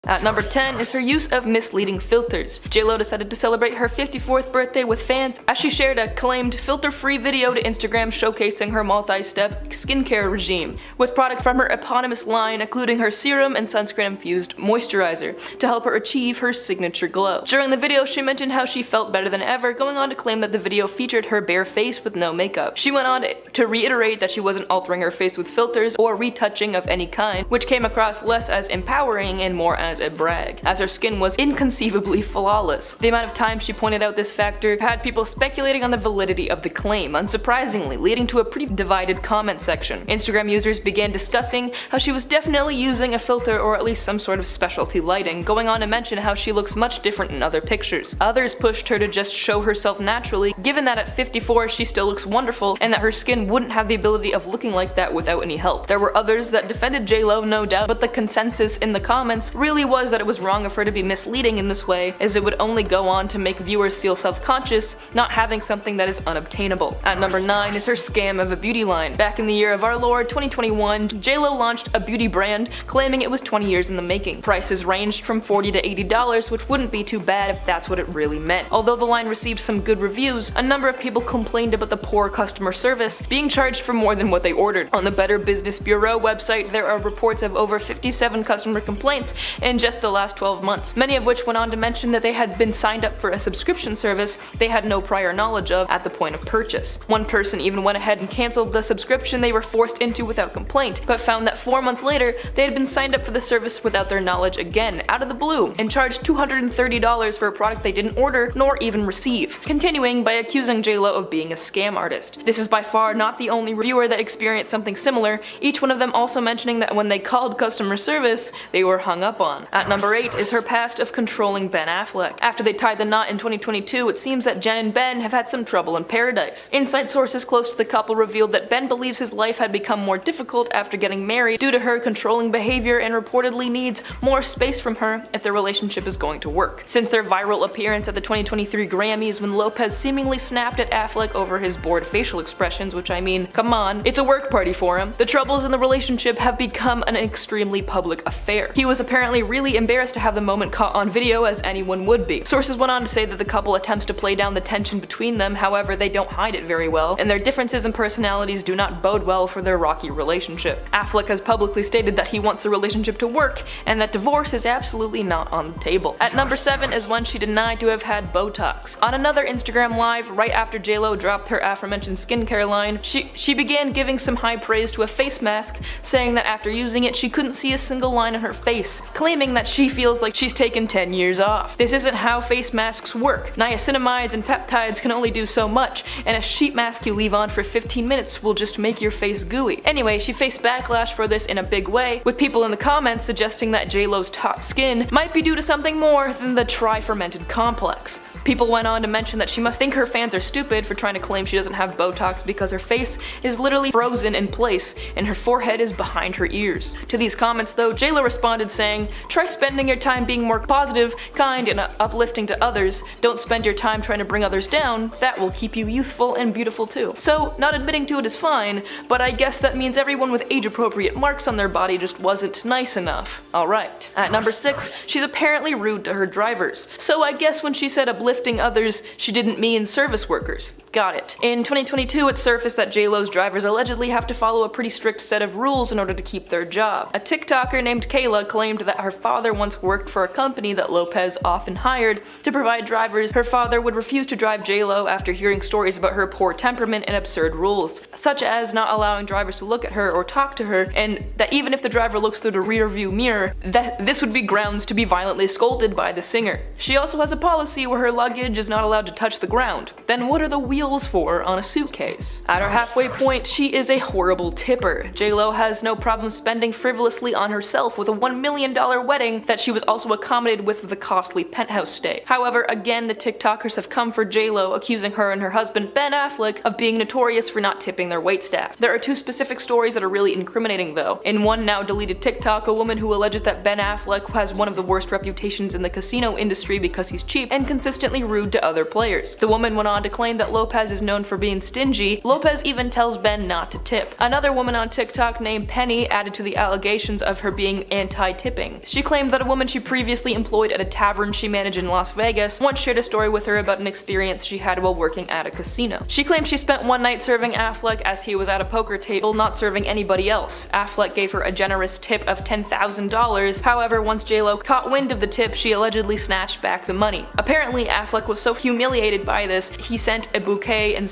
At number 10 is her use of misleading filters. J.Lo decided to celebrate her 54th birthday with fans as she shared a claimed filter-free video to Instagram showcasing her multi-step skincare regime, with products from her eponymous line including her serum and sunscreen-infused moisturizer to help her achieve her signature glow. During the video, she mentioned how she felt better than ever, going on to claim that the video featured her bare face with no makeup. She went on to reiterate that she wasn't altering her face with filters or retouching of any kind, which came across less as empowering and more as a brag, as her skin was inconceivably flawless. The amount of time she pointed out this factor had people speculating on the validity of the claim, unsurprisingly, leading to a pretty divided comment section. Instagram users began discussing how she was definitely using a filter or at least some sort of specialty lighting, going on to mention how she looks much different in other pictures. Others pushed her to just show herself naturally, given that at 54 she still looks wonderful and that her skin wouldn't have the ability of looking like that without any help. There were others that defended J.Lo, no doubt, but the consensus in the comments really was that it was wrong of her to be misleading in this way, as it would only go on to make viewers feel self-conscious, not having something that is unobtainable. At number 9 is her scam of a beauty line. Back in the year of our Lord 2021, J.Lo launched a beauty brand claiming it was 20 years in the making. Prices ranged from $40 to $80, which wouldn't be too bad if that's what it really meant. Although the line received some good reviews, a number of people complained about the poor customer service, being charged for more than what they ordered. On the Better Business Bureau website, there are reports of over 57 customer complaints in just the last 12 months, many of which went on to mention that they had been signed up for a subscription service they had no prior knowledge of at the point of purchase. One person even went ahead and canceled the subscription they were forced into without complaint, but found that 4 months later they had been signed up for the service without their knowledge again, out of the blue, and charged $230 for a product they didn't order nor even receive, continuing by accusing J.Lo of being a scam artist. This is by far not the only reviewer that experienced something similar, each one of them also mentioning that when they called customer service, they were hung up on. At number 8 is her past of controlling Ben Affleck. After they tied the knot in 2022, it seems that Jen and Ben have had some trouble in paradise. Inside sources close to the couple revealed that Ben believes his life had become more difficult after getting married due to her controlling behavior and reportedly needs more space from her if their relationship is going to work. Since their viral appearance at the 2023 Grammys when Lopez seemingly snapped at Affleck over his bored facial expressions, which I mean, come on, it's a work party for him, the troubles in the relationship have become an extremely public affair. He was apparently really embarrassed to have the moment caught on video, as anyone would be. Sources went on to say that the couple attempts to play down the tension between them, however they don't hide it very well, and their differences in personalities do not bode well for their rocky relationship. Affleck has publicly stated that he wants the relationship to work, and that divorce is absolutely not on the table. At number 7 is when she denied to have had Botox. On another Instagram live, right after J.Lo dropped her aforementioned skincare line, she began giving some high praise to a face mask, saying that after using it she couldn't see a single line on her face, claiming that she feels like she's taken 10 years off. This isn't how face masks work. Niacinamides and peptides can only do so much, and a sheet mask you leave on for 15 minutes will just make your face gooey. Anyway, she faced backlash for this in a big way, with people in the comments suggesting that J.Lo's taut skin might be due to something more than the tri-fermented complex. People went on to mention that she must think her fans are stupid for trying to claim she doesn't have Botox because her face is literally frozen in place and her forehead is behind her ears. To these comments though, J.Lo responded saying, "Try spending your time being more positive, kind, and uplifting to others. Don't spend your time trying to bring others down. That will keep you youthful and beautiful too." So, not admitting to it is fine, but I guess that means everyone with age-appropriate marks on their body just wasn't nice enough. Alright. At number 6, she's apparently rude to her drivers. So I guess when she said uplifting others, she didn't mean service workers. Got it. In 2022, it surfaced that J.Lo's drivers allegedly have to follow a pretty strict set of rules in order to keep their job. A TikToker named Kayla claimed that her father once worked for a company that Lopez often hired to provide drivers. Her father would refuse to drive J.Lo after hearing stories about her poor temperament and absurd rules, such as not allowing drivers to look at her or talk to her, and that even if the driver looks through the rear view mirror, this would be grounds to be violently scolded by the singer. She also has a policy where her luggage is not allowed to touch the ground. Then what are the wheels for on a suitcase? At her halfway point, she is a horrible tipper. J.Lo has no problem spending frivolously on herself with a $1 million wedding that she was also accommodated with a costly penthouse stay. However, again, the TikTokers have come for J.Lo, accusing her and her husband Ben Affleck of being notorious for not tipping their waitstaff. There are 2 specific stories that are really incriminating though. In one now deleted TikTok, a woman who alleges that Ben Affleck has one of the worst reputations in the casino industry because he's cheap and consistently rude to other players. The woman went on to claim that Lopez Lopez is known for being stingy, Lopez even tells Ben not to tip. Another woman on TikTok named Penny added to the allegations of her being anti-tipping. She claimed that a woman she previously employed at a tavern she managed in Las Vegas once shared a story with her about an experience she had while working at a casino. She claimed she spent one night serving Affleck as he was at a poker table, not serving anybody else. Affleck gave her a generous tip of $10,000, however, once JLo caught wind of the tip, she allegedly snatched back the money. Apparently, Affleck was so humiliated by this, he sent a bouquet and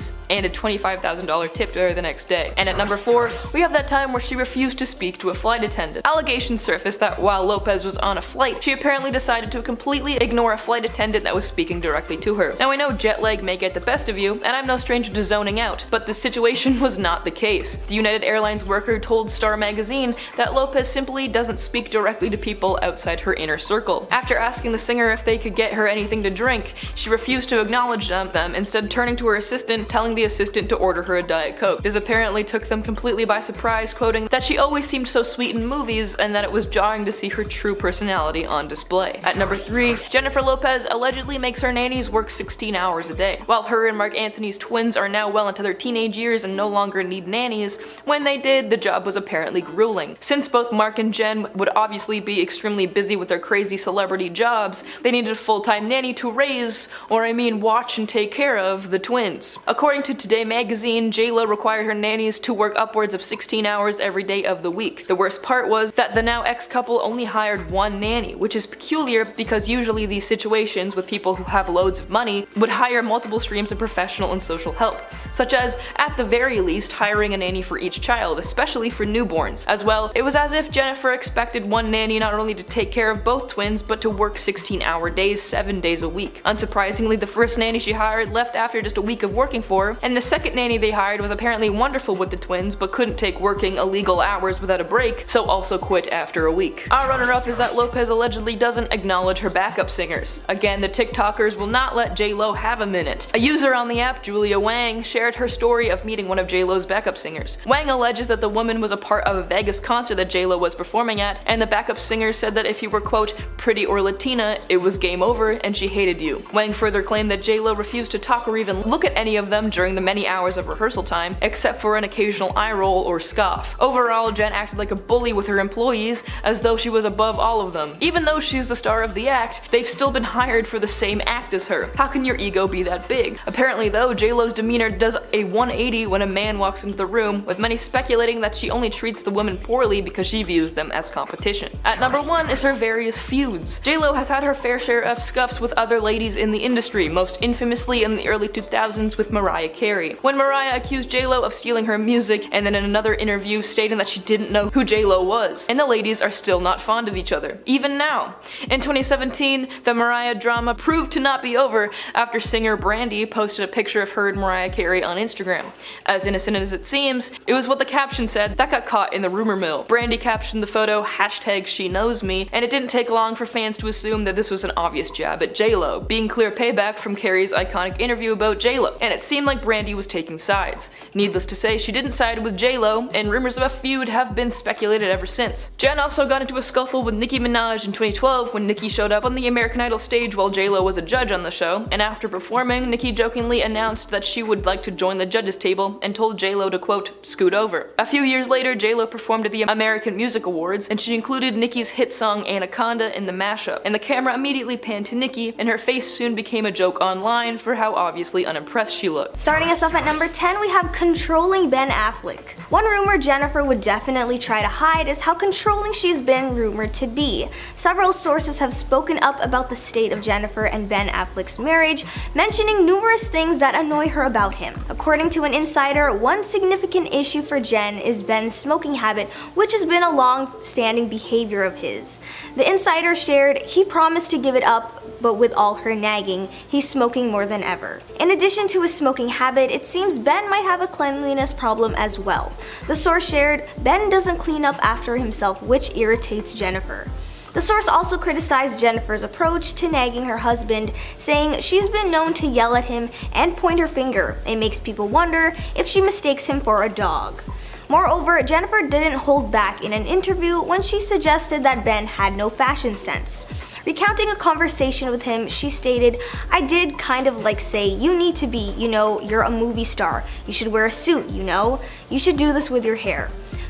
a $25,000 tip to her the next day. And at number 4, we have that time where she refused to speak to a flight attendant. Allegations surfaced that while Lopez was on a flight, she apparently decided to completely ignore a flight attendant that was speaking directly to her. Now I know jet lag may get the best of you, and I'm no stranger to zoning out, but this situation was not the case. The United Airlines worker told Star magazine that Lopez simply doesn't speak directly to people outside her inner circle. After asking the singer if they could get her anything to drink, she refused to acknowledge them, instead turning to her assistant, telling the assistant to order her a Diet Coke. This apparently took them completely by surprise, quoting that she always seemed so sweet in movies and that it was jarring to see her true personality on display. At number 3, Jennifer Lopez allegedly makes her nannies work 16 hours a day. While her and Mark Anthony's twins are now well into their teenage years and no longer need nannies, when they did, the job was apparently grueling. Since both Mark and Jen would obviously be extremely busy with their crazy celebrity jobs, they needed a full-time nanny to raise, or I mean watch and take care of, the twins. According to Today magazine, JLo required her nannies to work upwards of 16 hours every day of the week. The worst part was that the now ex-couple only hired one nanny, which is peculiar because usually these situations with people who have loads of money would hire multiple streams of professional and social help, such as, at the very least, hiring a nanny for each child, especially for newborns. As well, it was as if Jennifer expected one nanny not only to take care of both twins, but to work 16-hour days, 7 days a week. Unsurprisingly, the first nanny she hired left after just a week of working for her, and the second nanny they hired was apparently wonderful with the twins, but couldn't take working illegal hours without a break, so also quit after a week. Our runner-up is that Lopez allegedly doesn't acknowledge her backup singers. Again, the TikTokers will not let JLo have a minute. A user on the app, Julia Wang, shared her story of meeting one of JLo's backup singers. Wang alleges that the woman was a part of a Vegas concert that JLo was performing at, and the backup singer said that if you were quote, pretty or Latina, it was game over and she hated you. Wang further claimed that JLo refused to talk or even look at any of them during the many hours of rehearsal time, except for an occasional eye roll or scoff. Overall, Jen acted like a bully with her employees, as though she was above all of them. Even though she's the star of the act, they've still been hired for the same act as her. How can your ego be that big? Apparently though, JLo's demeanor does a 180 when a man walks into the room, with many speculating that she only treats the women poorly because she views them as competition. At number 1 is her various feuds. JLo has had her fair share of scuffs with other ladies in the industry, most infamously in the early 2000s with Mariah Carey. When Mariah accused JLo of stealing her music, and then in another interview stating that she didn't know who JLo was. And the ladies are still not fond of each other, even now. In 2017, the Mariah drama proved to not be over after singer Brandy posted a picture of her and Mariah Carey on Instagram. As innocent as it seems, it was what the caption said that got caught in the rumor mill. Brandy captioned the photo #SheKnows Me, and it didn't take long for fans to assume that this was an obvious jab at JLo, being clear payback from Carey's iconic interview about JLo, and it seemed like Brandy was taking sides. Needless to say, she didn't side with JLo, and rumors of a feud have been speculated ever since. Jen also got into a scuffle with Nicki Minaj in 2012 when Nicki showed up on the American Idol stage while JLo was a judge on the show, and after performing, Nicki jokingly announced that she would like to join the judges table and told JLo to quote, scoot over. A few years later, JLo performed at the American Music Awards, and she included Nicki's hit song Anaconda in the mashup, and the camera immediately panned to Nicki, and her face soon became a joke online for how obviously unimpressed she looked. Starting us off at number 10, we have controlling Ben Affleck. One rumor Jennifer would definitely try to hide is how controlling she's been rumored to be. Several sources have spoken up about the state of Jennifer and Ben Affleck's marriage, mentioning numerous things that annoy her about him. According to an insider, one significant issue for Jen is Ben's smoking habit, which has been a long-standing behavior of his. The insider shared he promised to give it up, but with all her nagging, he's smoking more than ever. In addition to his smoking habit, it seems Ben might have a cleanliness problem as well. The source shared, Ben doesn't clean up after himself, which irritates Jennifer. The source also criticized Jennifer's approach to nagging her husband, saying she's been known to yell at him and point her finger. It makes people wonder if she mistakes him for a dog. Moreover, Jennifer didn't hold back in an interview when she suggested that Ben had no fashion sense. Recounting a conversation with him, she stated, "I did kind of like say, you need to be, you're a movie star. You should wear a suit, You should do this with your hair."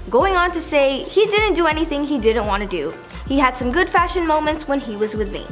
Going on to say, he didn't do anything he didn't want to do. He had some good fashion moments when he was with me.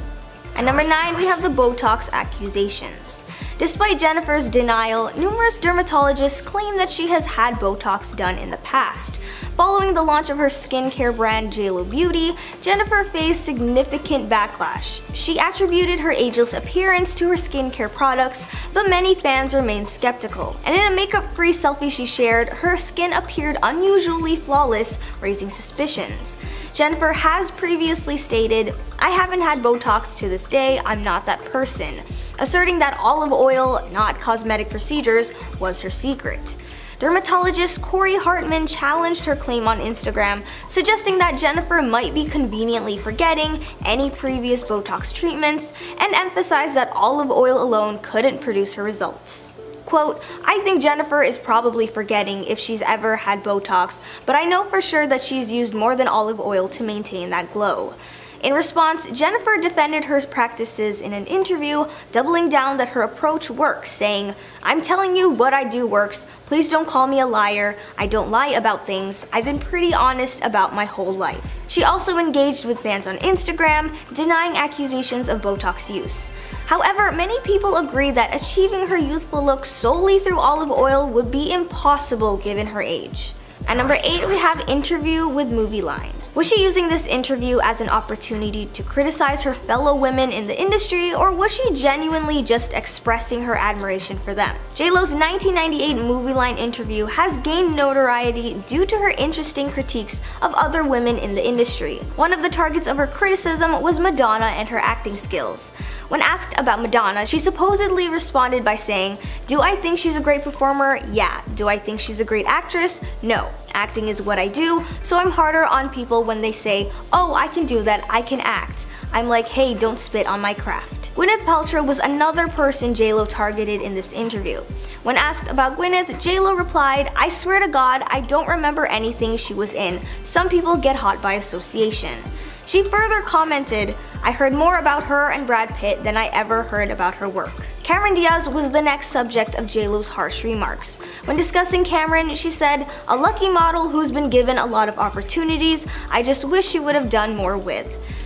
At number 9, we have the Botox accusations. Despite Jennifer's denial, numerous dermatologists claim that she has had Botox done in the past. Following the launch of her skincare brand JLo Beauty, Jennifer faced significant backlash. She attributed her ageless appearance to her skincare products, but many fans remain skeptical. And in a makeup-free selfie she shared, her skin appeared unusually flawless, raising suspicions. Jennifer has previously stated, "I haven't had Botox to this day, I'm not that person," asserting that olive oil, not cosmetic procedures, was her secret. Dermatologist Corey Hartman challenged her claim on Instagram, suggesting that Jennifer might be conveniently forgetting any previous Botox treatments and emphasized that olive oil alone couldn't produce her results. Quote, "I think Jennifer is probably forgetting if she's ever had Botox, but I know for sure that she's used more than olive oil to maintain that glow." In response, Jennifer defended her practices in an interview, doubling down that her approach works, saying, "I'm telling you what I do works. Please don't call me a liar. I don't lie about things. I've been pretty honest about my whole life." She also engaged with fans on Instagram, denying accusations of Botox use. However, many people agree that achieving her youthful look solely through olive oil would be impossible given her age. At number 8, we have Interview with Movie Line. Was she using this interview as an opportunity to criticize her fellow women in the industry, or was she genuinely just expressing her admiration for them? JLo's 1998 Movie Line interview has gained notoriety due to her interesting critiques of other women in the industry. One of the targets of her criticism was Madonna and her acting skills. When asked about Madonna, she supposedly responded by saying, "Do I think she's a great performer? Yeah. Do I think she's a great actress? No. Acting is what I do, so I'm harder on people when they say, 'Oh, I can do that, I can act.' I'm like, hey, don't spit on my craft." Gwyneth Paltrow was another person JLo targeted in this interview. When asked about Gwyneth, JLo replied, "I swear to God, I don't remember anything she was in. Some people get hot by association." She further commented, "I heard more about her and Brad Pitt than I ever heard about her work." Cameron Diaz was the next subject of JLo's harsh remarks. When discussing Cameron, she said, "A lucky model who's been given a lot of opportunities, I just wish she would have done more with."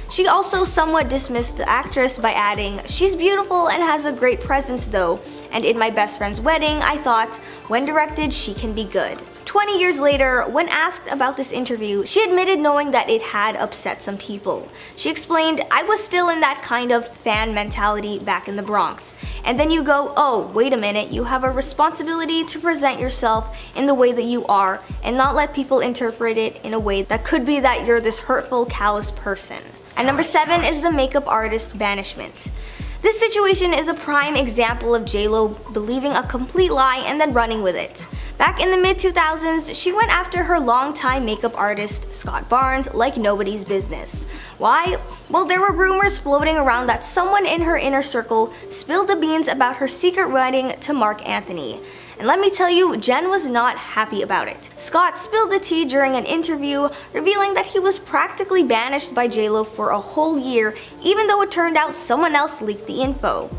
She also somewhat dismissed the actress by adding, "She's beautiful and has a great presence though, and in my best friend's wedding, I thought, when directed, she can be good." 20 years later, when asked about this interview, she admitted knowing that it had upset some people. She explained, "I was still in that kind of fan mentality back in the Bronx. And then you go, oh, wait a minute, you have a responsibility to present yourself in the way that you are and not let people interpret it in a way that could be that you're this hurtful, callous person." And number 7 is the makeup artist banishment. This situation is a prime example of JLo believing a complete lie and then running with it. Back in the mid-2000s, she went after her longtime makeup artist, Scott Barnes, like nobody's business. Why? Well, there were rumors floating around that someone in her inner circle spilled the beans about her secret wedding to Mark Anthony. And let me tell you, Jen was not happy about it. Scott spilled the tea during an interview, revealing that he was practically banished by JLo for a whole year, even though it turned out someone else leaked the info.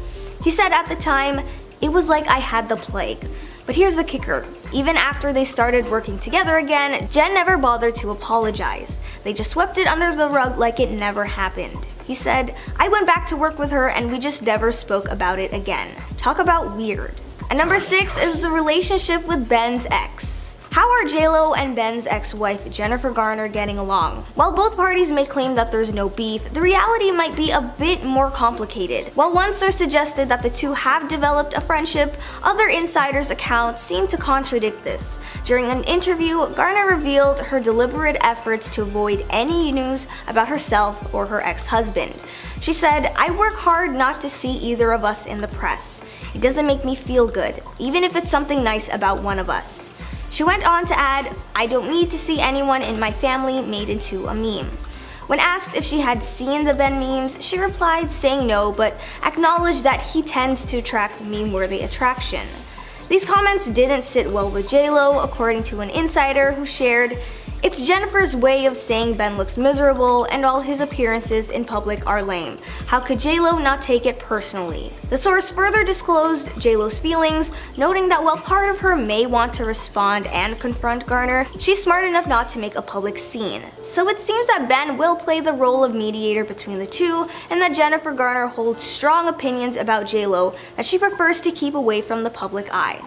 He said at the time, "It was like I had the plague." But here's the kicker. Even after they started working together again, Jen never bothered to apologize. They just swept it under the rug like it never happened. He said, "I went back to work with her and we just never spoke about it again." Talk about weird. And number 6 is the relationship with Ben's ex. How are JLo and Ben's ex-wife Jennifer Garner getting along? While both parties may claim that there's no beef, the reality might be a bit more complicated. While one source suggested that the two have developed a friendship, other insiders' accounts seem to contradict this. During an interview, Garner revealed her deliberate efforts to avoid any news about herself or her ex-husband. She said, "I work hard not to see either of us in the press. It doesn't make me feel good, even if it's something nice about one of us." She went on to add, "I don't need to see anyone in my family made into a meme." When asked if she had seen the Ben memes, she replied saying no, but acknowledged that he tends to attract meme-worthy attraction. These comments didn't sit well with JLo, according to an insider who shared, It's Jennifer's way of saying Ben looks miserable and all his appearances in public are lame. How could J-Lo not take it personally? The source further disclosed J-Lo's feelings, noting that while part of her may want to respond and confront Garner, she's smart enough not to make a public scene. So it seems that Ben will play the role of mediator between the two, and that Jennifer Garner holds strong opinions about J-Lo that she prefers to keep away from the public eye.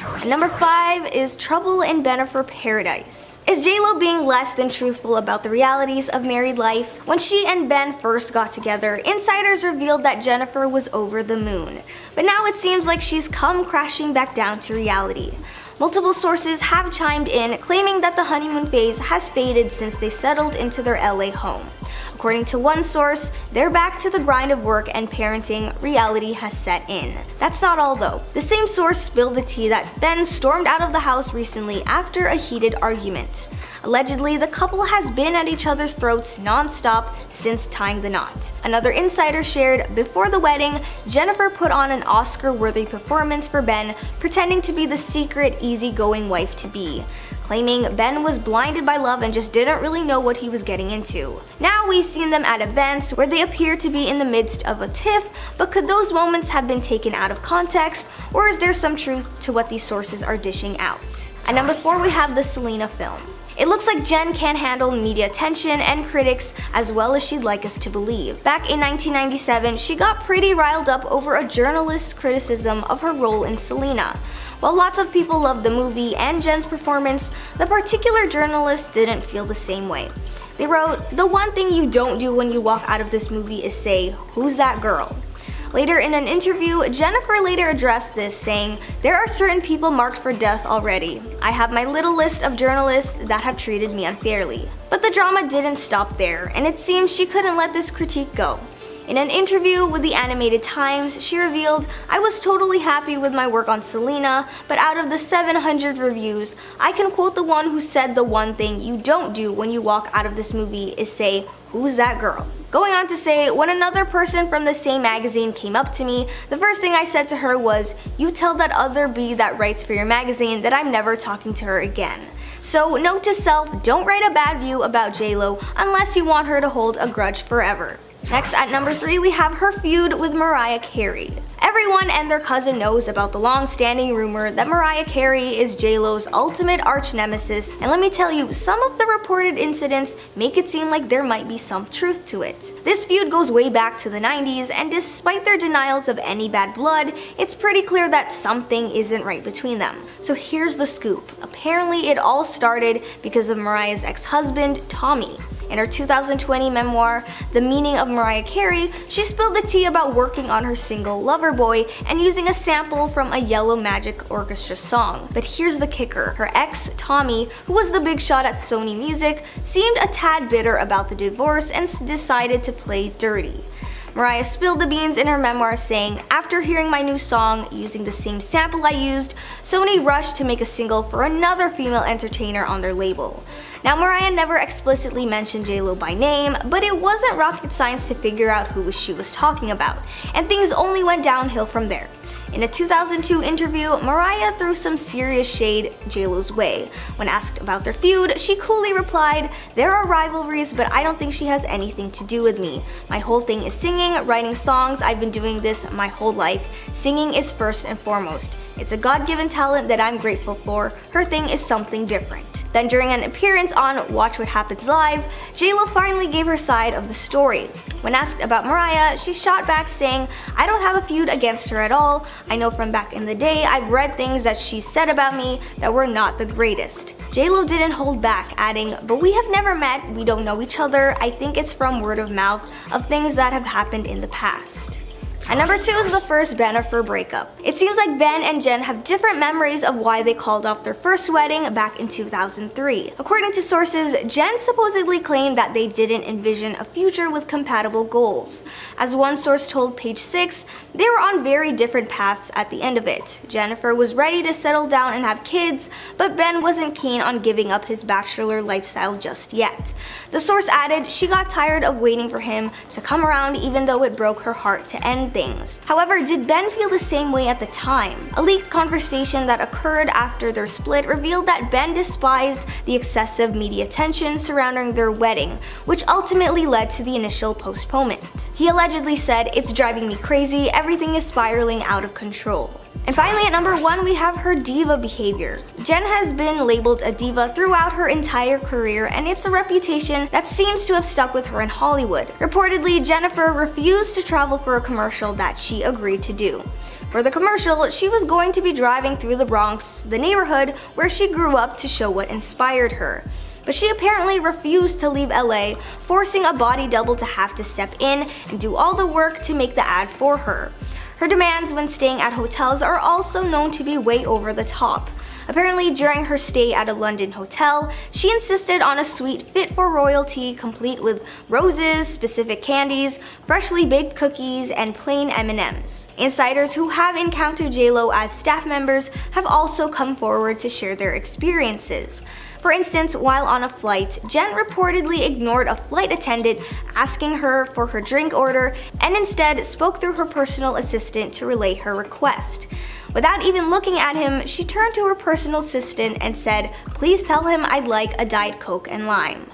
And number 5 is trouble in Bennifer Paradise. Is J-Lo being less than truthful about the realities of married life? When she and Ben first got together, insiders revealed that Jennifer was over the moon. But now it seems like she's come crashing back down to reality. Multiple sources have chimed in, claiming that the honeymoon phase has faded since they settled into their LA home. According to one source, they're back to the grind of work and parenting, reality has set in. That's not all though. The same source spilled the tea that Ben stormed out of the house recently after a heated argument. Allegedly, the couple has been at each other's throats non-stop since tying the knot. Another insider shared, before the wedding, Jennifer put on an Oscar-worthy performance for Ben, pretending to be the secret, easygoing wife-to-be, claiming Ben was blinded by love and just didn't really know what he was getting into. Now we've seen them at events where they appear to be in the midst of a tiff, but could those moments have been taken out of context, or is there some truth to what these sources are dishing out? At number 4 we have the Selena film. It looks like Jen can't handle media attention and critics as well as she'd like us to believe. Back in 1997, she got pretty riled up over a journalist's criticism of her role in Selena. While lots of people loved the movie and Jen's performance, the particular journalist didn't feel the same way. They wrote, "The one thing you don't do when you walk out of this movie is say, 'Who's that girl?'" Later in an interview, Jennifer later addressed this, saying, "There are certain people marked for death already. I have my little list of journalists that have treated me unfairly." But the drama didn't stop there, and it seems she couldn't let this critique go. In an interview with the Animated Times, she revealed, "I was totally happy with my work on Selena, but out of the 700 reviews, I can quote the one who said the one thing you don't do when you walk out of this movie is say, 'Who's that girl?'" Going on to say, "When another person from the same magazine came up to me, the first thing I said to her was, 'You tell that other bee that writes for your magazine that I'm never talking to her again.' So note to self, don't write a bad view about J-Lo unless you want her to hold a grudge forever." Next at number 3 we have her feud with Mariah Carey. Everyone and their cousin knows about the long-standing rumor that Mariah Carey is J-Lo's ultimate arch-nemesis, and let me tell you, some of the reported incidents make it seem like there might be some truth to it. This feud goes way back to the 90s, and despite their denials of any bad blood, it's pretty clear that something isn't right between them. So here's the scoop. Apparently it all started because of Mariah's ex-husband, Tommy. In her 2020 memoir, The Meaning of Mariah Carey, she spilled the tea about working on her single Loverboy and using a sample from a Yellow Magic Orchestra song. But here's the kicker. Her ex, Tommy, who was the big shot at Sony Music, seemed a tad bitter about the divorce and decided to play dirty. Mariah spilled the beans in her memoir, saying, "After hearing my new song using the same sample I used, Sony rushed to make a single for another female entertainer on their label." Now, Mariah never explicitly mentioned J-Lo by name, but it wasn't rocket science to figure out who she was talking about, and things only went downhill from there. In a 2002 interview, Mariah threw some serious shade J-Lo's way. When asked about their feud, she coolly replied, "There are rivalries, but I don't think she has anything to do with me. My whole thing is singing, writing songs. I've been doing this my whole life. Singing is first and foremost. It's a God-given talent that I'm grateful for. Her thing is something different." Then during an appearance on Watch What Happens Live, J-Lo finally gave her side of the story. When asked about Mariah, she shot back saying, "I don't have a feud against her at all. I know from back in the day I've read things that she said about me that were not the greatest." J-Lo didn't hold back, adding, "But we have never met, we don't know each other. I think it's from word of mouth of things that have happened in the past." And number 2 is the first Bennifer breakup. It seems like Ben and Jen have different memories of why they called off their first wedding back in 2003. According to sources, Jen supposedly claimed that they didn't envision a future with compatible goals. As one source told Page 6, they were on very different paths at the end of it. Jennifer was ready to settle down and have kids, but Ben wasn't keen on giving up his bachelor lifestyle just yet. The source added she got tired of waiting for him to come around even though it broke her heart to end things. However, did Ben feel the same way at the time? A leaked conversation that occurred after their split revealed that Ben despised the excessive media attention surrounding their wedding, which ultimately led to the initial postponement. He allegedly said, "It's driving me crazy, everything is spiraling out of control." And finally, at number 1, we have her diva behavior. Jen has been labeled a diva throughout her entire career, and it's a reputation that seems to have stuck with her in Hollywood. Reportedly, Jennifer refused to travel for a commercial that she agreed to do. For the commercial, she was going to be driving through the Bronx, the neighborhood where she grew up, to show what inspired her. But she apparently refused to leave LA, forcing a body double to have to step in and do all the work to make the ad for her. Her demands when staying at hotels are also known to be way over the top. Apparently, during her stay at a London hotel, she insisted on a suite fit for royalty, complete with roses, specific candies, freshly baked cookies, and plain M&Ms. Insiders who have encountered JLo as staff members have also come forward to share their experiences. For instance, while on a flight, Jen reportedly ignored a flight attendant asking her for her drink order and instead spoke through her personal assistant to relay her request. Without even looking at him, she turned to her personal assistant and said, "Please tell him I'd like a Diet Coke and lime."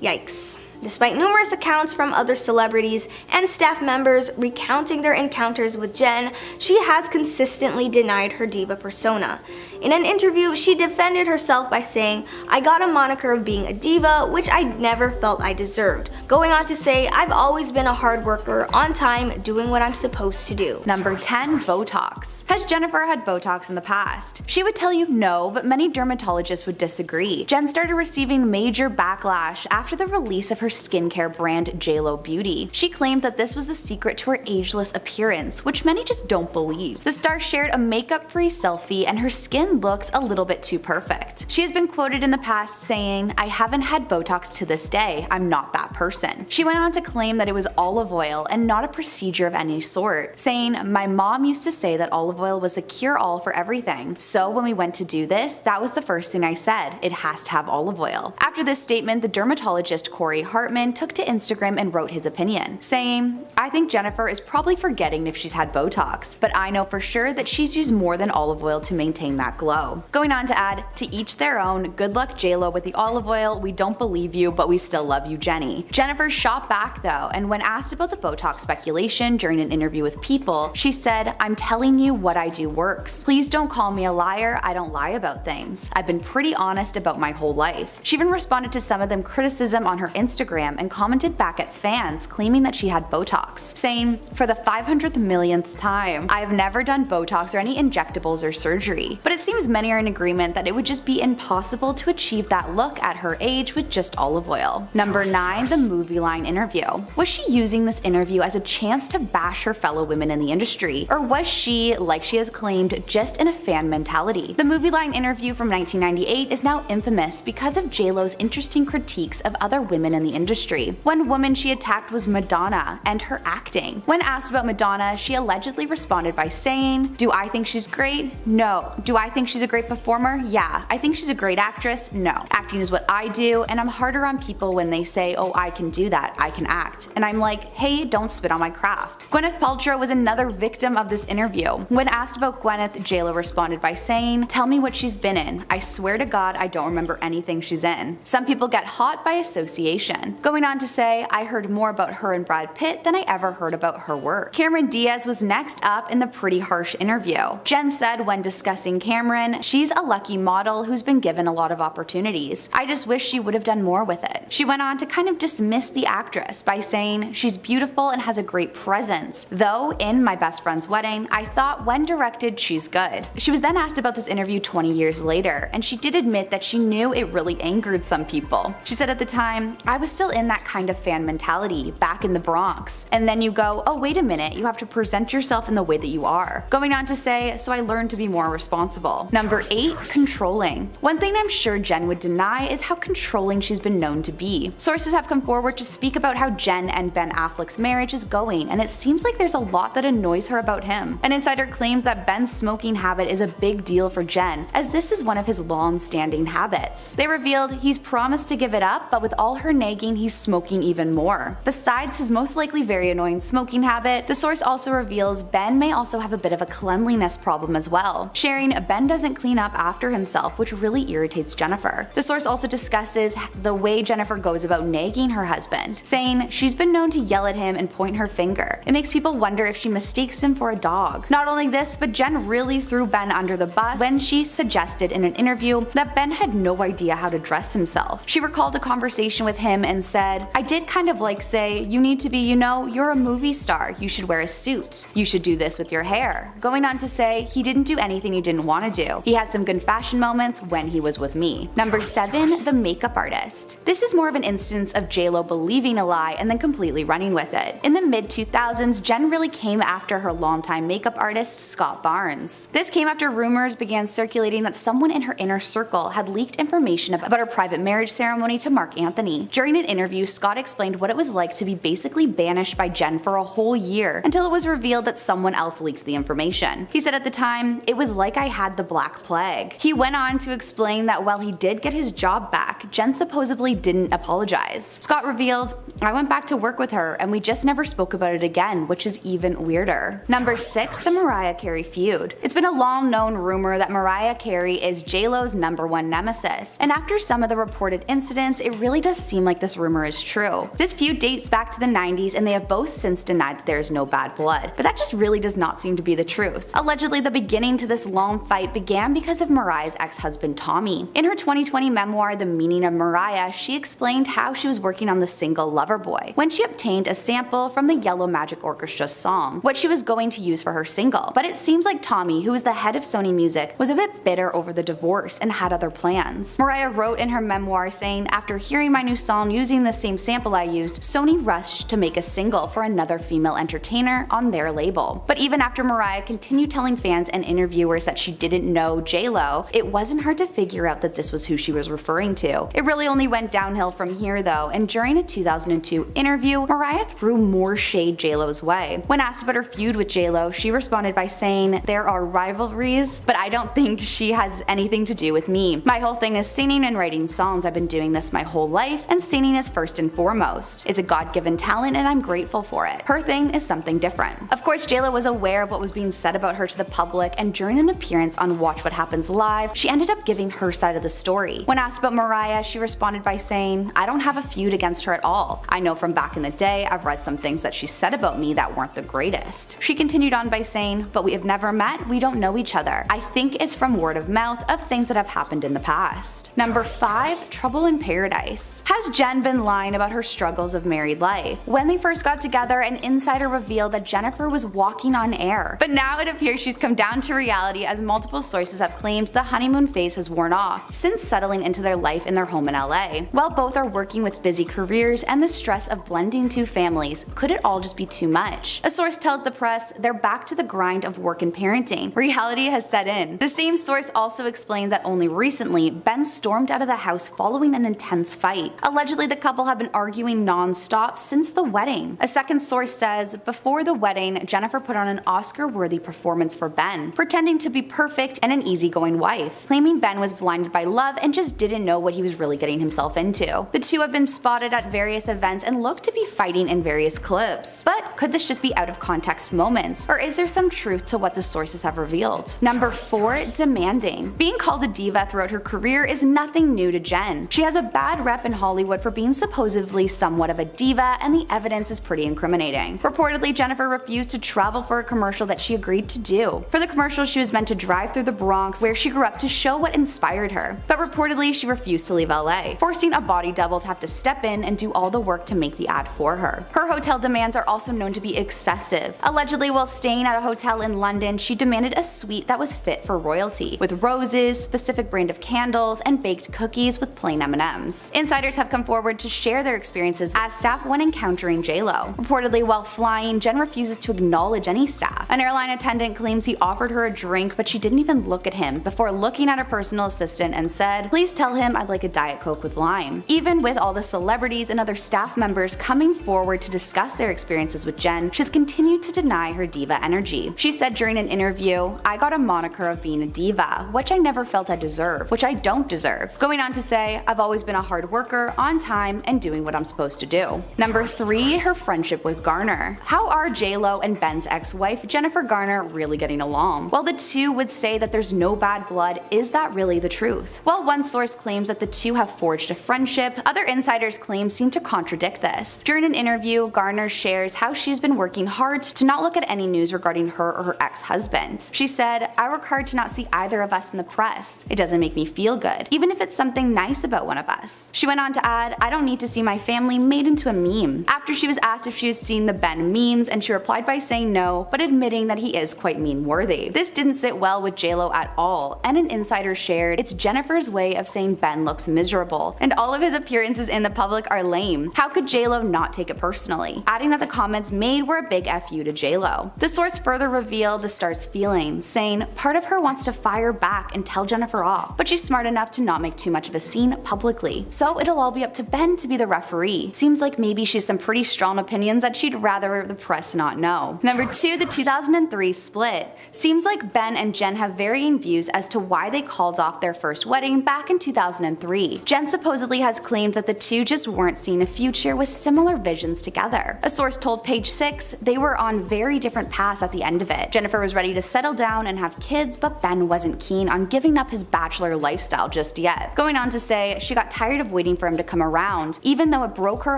Yikes. Despite numerous accounts from other celebrities and staff members recounting their encounters with Jen, she has consistently denied her diva persona. In an interview, she defended herself by saying, "I got a moniker of being a diva, which I never felt I deserved." Going on to say, "I've always been a hard worker, on time, doing what I'm supposed to do." Number 10. Botox. Has Jennifer had Botox in the past? She would tell you no, but many dermatologists would disagree. Jen started receiving major backlash after the release of her skincare brand JLo Beauty. She claimed that this was the secret to her ageless appearance, which many just don't believe. The star shared a makeup-free selfie and her skin looks a little bit too perfect. She has been quoted in the past saying, "I haven't had Botox to this day, I'm not that person." She went on to claim that it was olive oil and not a procedure of any sort, saying, "My mom used to say that olive oil was a cure-all for everything, so when we went to do this, that was the first thing I said, it has to have olive oil." After this statement, the dermatologist Corey Hartman took to Instagram and wrote his opinion, saying, "I think Jennifer is probably forgetting if she's had Botox, but I know for sure that she's used more than olive oil to maintain that glow." Going on to add, "To each their own, good luck JLo with the olive oil, we don't believe you, but we still love you, Jenny." Jennifer shot back though, and when asked about the Botox speculation during an interview with People, she said, "I'm telling you what I do works. Please don't call me a liar, I don't lie about things. I've been pretty honest about my whole life." She even responded to some of them criticism on her Instagram and commented back at fans claiming that she had Botox, saying, "For the 500th millionth time, I have never done Botox or any injectables or surgery." But it seems many are in agreement that it would just be impossible to achieve that look at her age with just olive oil. Number 9. The movie line interview. Was she using this interview as a chance to bash her fellow women in the industry? Or was she, like she has claimed, just in a fan mentality? The movie line interview from 1998 is now infamous because of JLo's interesting critiques of other women in the industry. One woman she attacked was Madonna and her acting. When asked about Madonna, she allegedly responded by saying, "Do I think she's great? No. Do I think she's a great performer? Yeah. I think she's a great actress? No. Acting is what I do, and I'm harder on people when they say, oh, I can do that, I can act. And I'm like, hey, don't spit on my craft." Gwyneth Paltrow was another victim of this interview. When asked about Gwyneth, JLo responded by saying, "Tell me what she's been in. I swear to God I don't remember anything she's in. Some people get hot by association." Going on to say, "I heard more about her and Brad Pitt than I ever heard about her work." Cameron Diaz was next up in the pretty harsh interview. Jen said when discussing Cameron, "She's a lucky model who's been given a lot of opportunities. I just wish she would have done more with it." She went on to kind of dismiss the actress by saying, "She's beautiful and has a great presence. Though in My Best Friend's Wedding, I thought when directed she's good." She was then asked about this interview 20 years later, and she did admit that she knew it really angered some people. She said at the time, "I was still in that kind of fan mentality back in the Bronx. And then you go, oh wait a minute, you have to present yourself in the way that you are." Going on to say, "So I learned to be more responsible." Number 8. Controlling. One thing I'm sure Jen would deny is how controlling she's been known to be. Sources have come forward to speak about how Jen and Ben Affleck's marriage is going, and it seems like there's a lot that annoys her about him. An insider claims that Ben's smoking habit is a big deal for Jen, as this is one of his long-standing habits. They revealed he's promised to give it up, but with all her nagging thinking he's smoking even more. Besides his most likely very annoying smoking habit, the source also reveals Ben may also have a bit of a cleanliness problem as well, sharing Ben doesn't clean up after himself, which really irritates Jennifer. The source also discusses the way Jennifer goes about nagging her husband, saying she's been known to yell at him and point her finger. It makes people wonder if she mistakes him for a dog. Not only this, but Jen really threw Ben under the bus when she suggested in an interview that Ben had no idea how to dress himself. She recalled a conversation with him and said, "I did kind of like say, you need to be, you're a movie star, you should wear a suit. You should do this with your hair." Going on to say he didn't do anything he didn't want to do. He had some good fashion moments when he was with me. Number 7, the makeup artist. This is more of an instance of JLo believing a lie and then completely running with it. In the mid-2000s, Jen really came after her longtime makeup artist, Scott Barnes. This came after rumors began circulating that someone in her inner circle had leaked information about her private marriage ceremony to Mark Anthony. During an interview, Scott explained what it was like to be basically banished by Jen for a whole year until it was revealed that someone else leaked the information. He said at the time, "It was like I had the Black Plague." He went on to explain that while he did get his job back, Jen supposedly didn't apologize. Scott revealed, "I went back to work with her and we just never spoke about it again, which is even weirder." Number 6, the Mariah Carey feud. It's been a long-known rumor that Mariah Carey is JLo's #1 nemesis, and after some of the reported incidents, it really does seem like this rumor is true. This feud dates back to the 90s and they have both since denied that there is no bad blood, but that just really does not seem to be the truth. Allegedly, the beginning to this long fight began because of Mariah's ex-husband Tommy. In her 2020 memoir, The Meaning of Mariah, she explained how she was working on the single Loverboy when she obtained a sample from the Yellow Magic Orchestra song, what she was going to use for her single. But it seems like Tommy, who is the head of Sony Music, was a bit bitter over the divorce and had other plans. Mariah wrote in her memoir saying, "After hearing my new song using the same sample I used, Sony rushed to make a single for another female entertainer on their label." But even after Mariah continued telling fans and interviewers that she didn't know JLo, it wasn't hard to figure out that this was who she was referring to. It really only went downhill from here though, and during a 2002 interview, Mariah threw more shade JLo's way. When asked about her feud with JLo, she responded by saying, "There are rivalries, but I don't think she has anything to do with me. My whole thing is singing and writing songs. I've been doing this my whole life, and singing is first and foremost. It's a God-given talent and I'm grateful for it. Her thing is something different." Of course, JLo was aware of what was being said about her to the public, and during an appearance on Watch What Happens Live, she ended up giving her side of the story. When asked about Mariah, she responded by saying, "I don't have a feud against her at all. I know from back in the day I've read some things that she said about me that weren't the greatest." She continued on by saying, "But we have never met, we don't know each other. I think it's from word of mouth of things that have happened in the past." Number 5, trouble in paradise. Has Jen been lying about her struggles of married life? When they first got together, an insider revealed that Jennifer was walking on air. But now it appears she's come down to reality, as multiple sources have claimed the honeymoon phase has worn off since settling into their life in their home in LA. While both are working with busy careers and the stress of blending two families, could it all just be too much? A source tells the press they're back to the grind of work and parenting. Reality has set in. The same source also explained that only recently, Ben stormed out of the house following an intense fight. Allegedly, the couple have been arguing non-stop since the wedding. A second source says, before the wedding, Jennifer put on an Oscar-worthy performance for Ben, pretending to be perfect and an easygoing wife, claiming Ben was blinded by love and just didn't know what he was really getting himself into. The two have been spotted at various events and look to be fighting in various clips. But could this just be out of context moments, or is there some truth to what the sources have revealed? Number 4, demanding. Being called a diva throughout her career is nothing new to Jen. She has a bad rep in Hollywood for being supposedly somewhat of a diva, and the evidence is pretty incriminating. Reportedly, Jennifer refused to travel for a commercial that she agreed to do. For the commercial, she was meant to drive through the Bronx, where she grew up, to show what inspired her. But reportedly, she refused to leave LA, forcing a body double to have to step in and do all the work to make the ad for her. Her hotel demands are also known to be excessive. Allegedly, while staying at a hotel in London, she demanded a suite that was fit for royalty, with roses, specific brand of candles, and baked cookies with plain M&Ms. Insiders have come forward to share their experiences as staff when encountering JLo. Reportedly, while flying, Jen refuses to acknowledge any staff. An airline attendant claims he offered her a drink, but she didn't even look at him before looking at her personal assistant and said, "Please tell him I'd like a Diet Coke with lime." Even with all the celebrities and other staff members coming forward to discuss their experiences with Jen, she's continued to deny her diva energy. She said during an interview, "I got a moniker of being a diva, which I never felt I deserved, which I don't deserve." Going on to say, "I've always been a hard worker, on time time and doing what I'm supposed to do. Number 3, her friendship with Garner. How are J-Lo and Ben's ex-wife Jennifer Garner really getting along? While the two would say that there's no bad blood, is that really the truth? While one source claims that the two have forged a friendship, other insiders' claims seem to contradict this. During an interview, Garner shares how she's been working hard to not look at any news regarding her or her ex-husband. She said, "I work hard to not see either of us in the press. It doesn't make me feel good, even if it's something nice about one of us." She went on to add, "I don't need to see my family made into a meme." After she was asked if she has seen the Ben memes, and she replied by saying no, but admitting that he is quite meme-worthy. This didn't sit well with J-Lo at all, and an insider shared, "It's Jennifer's way of saying Ben looks miserable, and all of his appearances in the public are lame. How could J-Lo not take it personally?" Adding that the comments made were a big FU to J-Lo. The source further revealed the star's feelings, saying, "Part of her wants to fire back and tell Jennifer off, but she's smart enough to not make too much of a scene publicly. So it'll all be up to Ben to be the referee. Seems like maybe she's some pretty strong opinions that she'd rather the press not know." Number 2, the 2003 split. Seems like Ben and Jen have varying views as to why they called off their first wedding back in 2003. Jen supposedly has claimed that the two just weren't seeing a future with similar visions together. A source told Page 6 they were on very different paths at the end of it. Jennifer was ready to settle down and have kids, but Ben wasn't keen on giving up his bachelor lifestyle just yet. Going on to say she got tired of waiting for him to come around, even though it broke her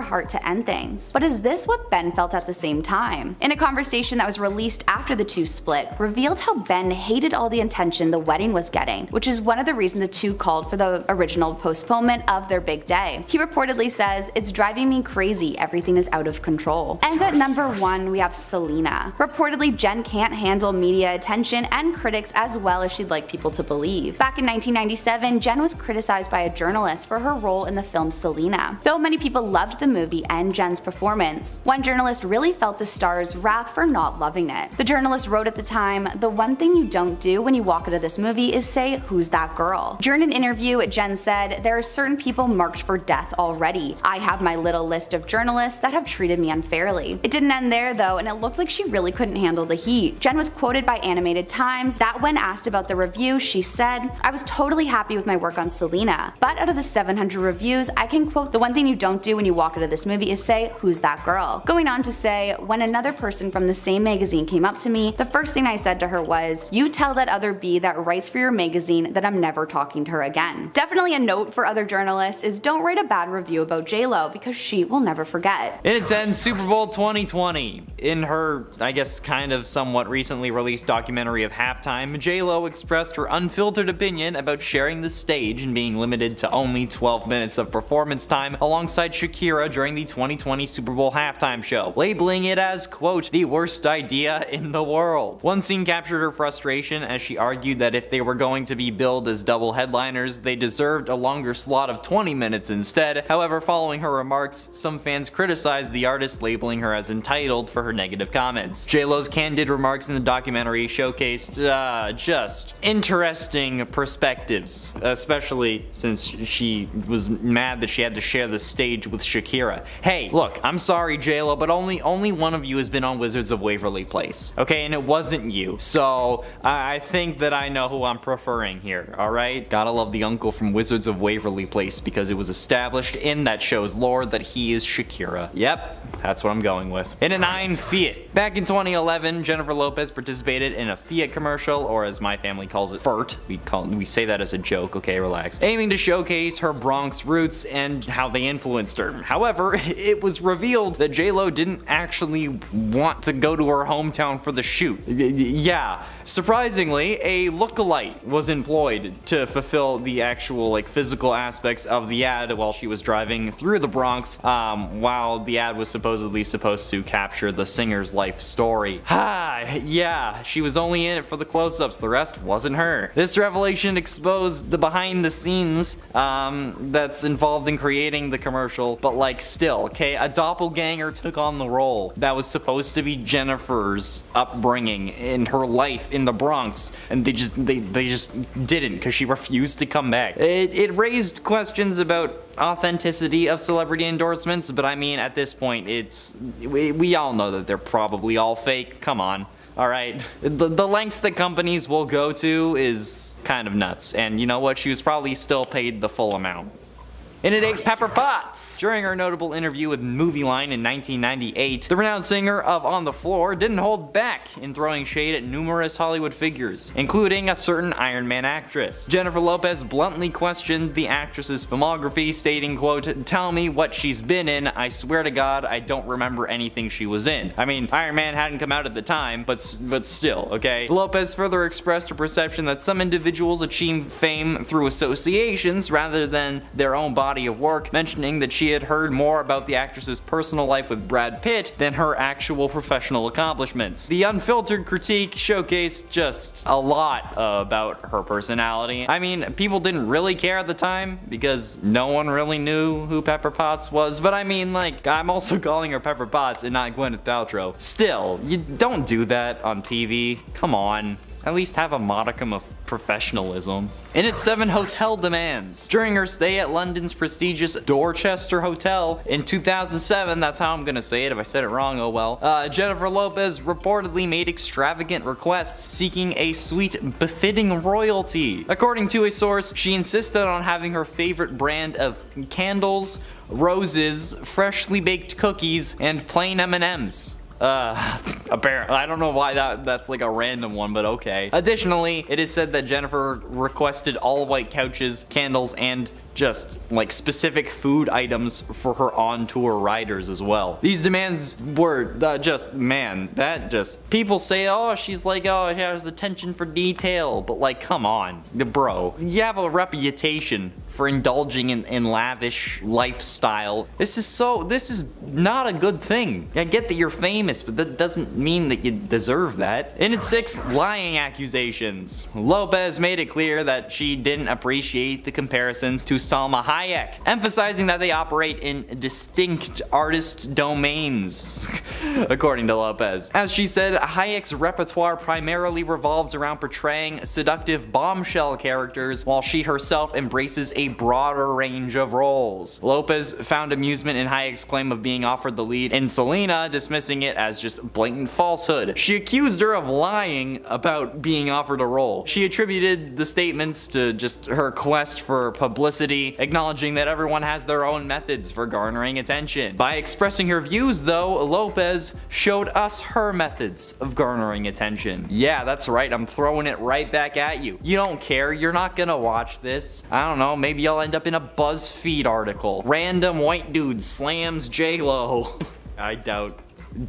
heart to end things. But is this what Ben felt at the same time? In a conversation that was released after the two split, revealed how Ben hated all the attention the wedding was getting, which is one of the reasons the two called for the original postponement of their big day. He reportedly says, "It's driving me crazy, everything is out of control." And at number 1, we have Selena. Reportedly, Jen can't handle media attention and critics as well as she'd like people to believe. Back in 1997, Jen was criticized by a journalist for her role in the film Selena. Though many people loved the movie and Jen's performance, one journalist really felt the star's wrath for not loving it. The journalist wrote at the time, "The one thing you don't do when you walk out of this movie is say, 'Who's that girl?'" During an interview, Jen said, "There are certain people marked for death already. I have my little list of journalists that have treated me unfairly." It didn't end there though, and it looked like she really couldn't handle the heat. Jen was quoted by Animated Times that when asked about the review, she said, "I was totally happy with my work on Selena, but out of the 700 reviews, I can quote, 'The one thing you don't do when you walk out of this movie is say, who's that girl?'" Going on to say, "When another person from the same magazine came up to me, the first thing I said to her was, 'You tell that other bee that writes for your magazine that I'm never talking to her again.'" Definitely a note for other journalists is don't write a bad review about J-Lo because she will never forget. It attends Super Bowl 2020. In her, I guess, kind of somewhat recently released documentary of Halftime, J-Lo expressed her unfiltered opinion about sharing the stage and being limited to only 12 minutes of performance time alongside Shakira during the 2020 Super Bowl halftime show, labeling it as, quote, "the worst idea in the world." One scene captured her frustration as she argued that if they were going to be billed as double headliners, they deserved a longer slot of 20 minutes instead. However, following her remarks, some fans criticized the artist, labeling her as entitled for her negative comments. J-Lo's candid remarks in the documentary showcased just interesting perspectives, especially since she was mad that she had to share the stage with Shakira. Hey, look, I'm sorry J-Lo, but only one of you has been on Wizards of Waverly Place, okay? And it wasn't you. So I think that I know who I'm preferring here, alright? Gotta love the uncle from Wizards of Waverly Place because it was established in that show's lore that he is Shakira. Yep, that's what I'm going with. In a 9 Fiat. Back in 2011, Jennifer Lopez participated in a Fiat commercial, or as my family calls it, FERT. We say that as a joke, okay, relax. Aiming to showcase her Bronx roots and how they influenced her. However, it was revealed that J-Lo didn't actually want to go to her hometown for the shoot. Yeah. Surprisingly, a lookalike was employed to fulfill the actual physical aspects of the ad while she was driving through the Bronx, while the ad was supposedly supposed to capture the singer's life story. Yeah, she was only in it for the close-ups, the rest wasn't her. This revelation exposed the behind the scenes that's involved in creating the commercial, but still, okay, a doppelganger took on the role that was supposed to be Jennifer's upbringing in her life in the Bronx, and they just didn't, because she refused to come back. It raised questions about authenticity of celebrity endorsements, but I mean, at this point, we all know that they're probably all fake. Come on. Alright, the lengths that companies will go to is kind of nuts, and you know what, she was probably still paid the full amount. and it ate Pepper Potts. During her notable interview with Movie Line in 1998, the renowned singer of On the Floor didn't hold back in throwing shade at numerous Hollywood figures, including a certain Iron Man actress. Jennifer Lopez bluntly questioned the actress's filmography, stating, quote, "Tell me what she's been in. I swear to God, I don't remember anything she was in." I mean, Iron Man hadn't come out at the time, but still, okay? Lopez further expressed her perception that some individuals achieve fame through associations rather than their own body of work, mentioning that she had heard more about the actress's personal life with Brad Pitt than her actual professional accomplishments. The unfiltered critique showcased just a lot about her personality. I mean, people didn't really care at the time because no one really knew who Pepper Potts was, but I mean, like, I'm also calling her Pepper Potts and not Gwyneth Paltrow. Still, you don't do that on TV. Come on. At least have a modicum of professionalism. In its 7 hotel demands. During her stay at London's prestigious Dorchester Hotel in 2007, that's how I'm gonna say it, if I said it wrong, oh well, Jennifer Lopez reportedly made extravagant requests seeking a suite befitting royalty. According to a source, she insisted on having her favorite brand of candles, roses, freshly baked cookies, and plain M&Ms. Apparently, I don't know why that's like a random one, but okay. Additionally, it is said that Jennifer requested all white couches, candles, and just like specific food items for her on-tour riders as well. These demands were people say, oh, she's like, oh, she has attention for detail, but like, come on, bro, you have a reputation for indulging in lavish lifestyle. This is not a good thing. I get that you're famous, but that doesn't mean that you deserve that. In its 6 lying accusations, Lopez made it clear that she didn't appreciate the comparisons to Salma Hayek, emphasizing that they operate in distinct artist domains, according to Lopez. As she said, Hayek's repertoire primarily revolves around portraying seductive bombshell characters, while she herself embraces a broader range of roles. Lopez found amusement in Hayek's claim of being offered the lead in Selena, dismissing it as just blatant falsehood. She accused her of lying about being offered a role. She attributed the statements to just her quest for publicity, acknowledging that everyone has their own methods for garnering attention. By expressing her views, though, Lopez showed us her methods of garnering attention. Yeah, that's right, I'm throwing it right back at you. You don't care, you're not gonna watch this. I don't know, maybe I'll end up in a BuzzFeed article. Random white dude slams J-Lo. I doubt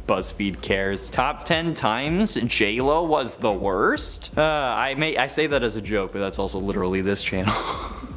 BuzzFeed cares. Top 10 times J-Lo was the worst? I say that as a joke, but that's also literally this channel.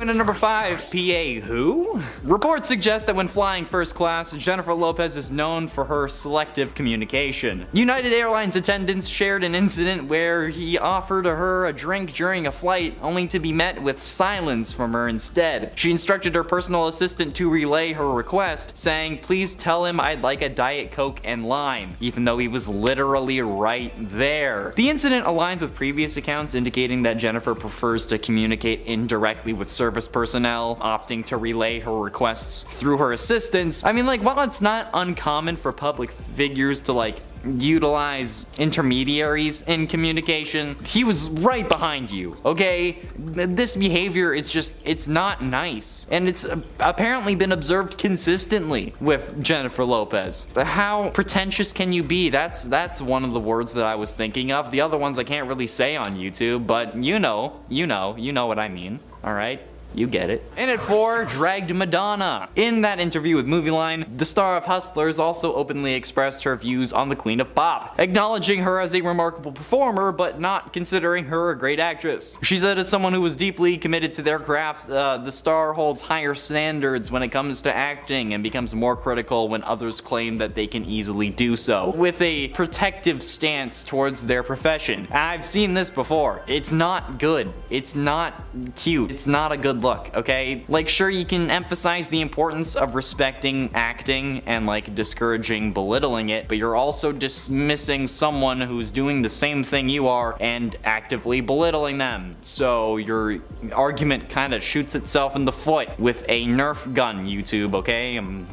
And at number 5, PA who? Reports suggest that when flying first class, Jennifer Lopez is known for her selective communication. United Airlines attendants shared an incident where he offered her a drink during a flight, only to be met with silence from her instead. She instructed her personal assistant to relay her request, saying, "Please tell him I'd like a Diet Coke and lime," even though he was literally right there. The incident aligns with previous accounts indicating that Jennifer prefers to communicate indirectly with service personnel, opting to relay her requests through her assistants. I mean, like, while it's not uncommon for public figures to like utilize intermediaries in communication, he was right behind you, okay? This behavior is just, it's not nice. And it's apparently been observed consistently with Jennifer Lopez. How pretentious can you be? That's one of the words that I was thinking of. The other ones I can't really say on YouTube, but you know what I mean, all right? You get it. And at 4, dragged Madonna. In that interview with Movie Line, the star of Hustlers also openly expressed her views on the Queen of Pop, acknowledging her as a remarkable performer, but not considering her a great actress. She said, as someone who was deeply committed to their craft, the star holds higher standards when it comes to acting and becomes more critical when others claim that they can easily do so, with a protective stance towards their profession. I've seen this before. It's not good. It's not cute. It's not a good look, okay? Like, sure, you can emphasize the importance of respecting acting and like discouraging belittling it, but you're also dismissing someone who's doing the same thing you are and actively belittling them. So your argument kind of shoots itself in the foot with a Nerf gun, YouTube, okay? I'm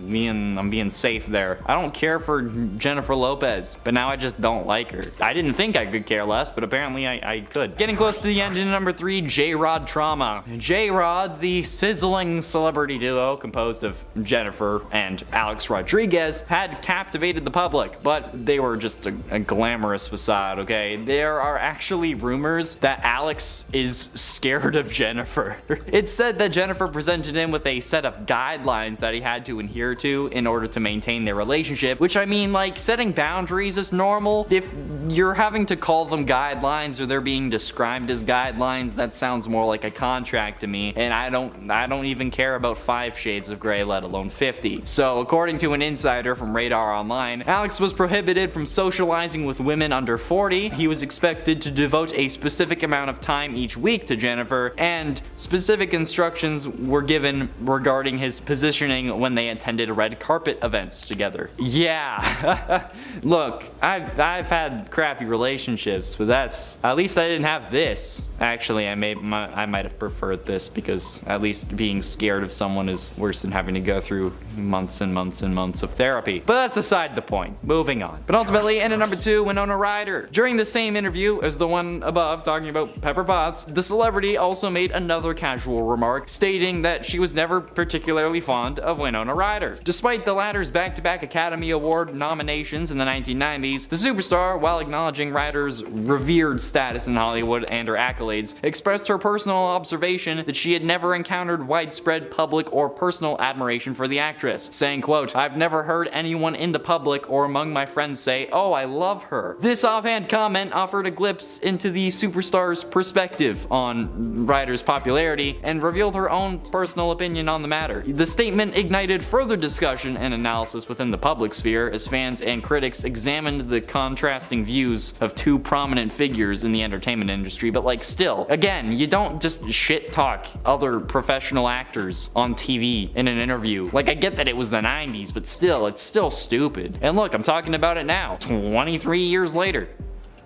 being safe there. I don't care for Jennifer Lopez, but now I just don't like her. I didn't think I could care less, but apparently I could. Getting close to the end in number 3, J-Rod trauma. J-Rod abroad, the sizzling celebrity duo composed of Jennifer and Alex Rodriguez had captivated the public, but they were just a glamorous facade, okay? There are actually rumors that Alex is scared of Jennifer. It's said that Jennifer presented him with a set of guidelines that he had to adhere to in order to maintain their relationship, which I mean, like, setting boundaries is normal. If you're having to call them guidelines or they're being described as guidelines, that sounds more like a contract to me, and I don't even care about 5 shades of gray, let alone 50. So according to an insider from Radar Online, Alex was prohibited from socializing with women under 40. He was expected to devote a specific amount of time each week to Jennifer, and specific instructions were given regarding his positioning when they attended red carpet events together. Yeah. Look, I've had crappy relationships, but at least I didn't have this. Actually, I might have preferred this, because at least being scared of someone is worse than having to go through months and months and months of therapy. But that's aside the point. Moving on. But ultimately, in at number 2, Winona Ryder. During the same interview as the one above talking about Pepper Potts, the celebrity also made another casual remark stating that she was never particularly fond of Winona Ryder. Despite the latter's back-to-back Academy Award nominations in the 1990s, the superstar, while acknowledging Ryder's revered status in Hollywood and her accolades, expressed her personal observation that she had never encountered widespread public or personal admiration for the actress, saying, quote, "I've never heard anyone in the public or among my friends say, 'Oh, I love her.'" This offhand comment offered a glimpse into the superstar's perspective on Ryder's popularity and revealed her own personal opinion on the matter. The statement ignited further discussion and analysis within the public sphere as fans and critics examined the contrasting views of two prominent figures in the entertainment industry, but like still, again, you don't just shit talk other professional actors on TV in an interview. Like, I get that it was the 90s, but still, it's still stupid. And look, I'm talking about it now, 23 years later.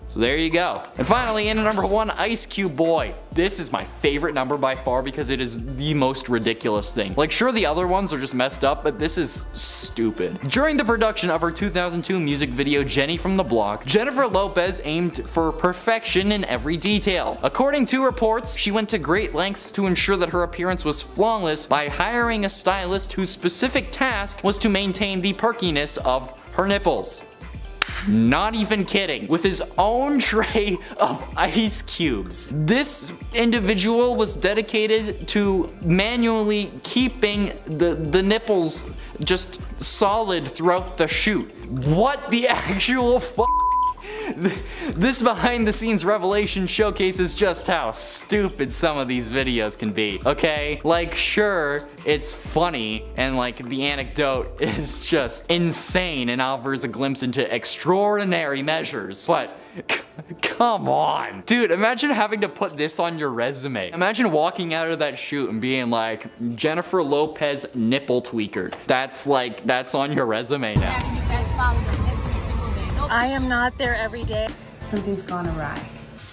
So there you go. And finally, in at number 1, Ice Cube Boy. This is my favorite number by far because it is the most ridiculous thing. Like, sure, the other ones are just messed up, but this is stupid. During the production of her 2002 music video, Jenny from the Block, Jennifer Lopez aimed for perfection in every detail. According to reports, she went to great lengths to ensure that her appearance was flawless by hiring a stylist whose specific task was to maintain the perkiness of her nipples. Not even kidding. With his own tray of ice cubes. This individual was dedicated to manually keeping the nipples just solid throughout the shoot. What the actual fuck? This behind the scenes revelation showcases just how stupid some of these videos can be, okay? Like, sure, it's funny and like the anecdote is just insane and offers a glimpse into extraordinary measures, but come on. Dude, imagine having to put this on your resume. Imagine walking out of that shoot and being like, Jennifer Lopez nipple tweaker. That's on your resume now. I am not there every day. Something's gone awry.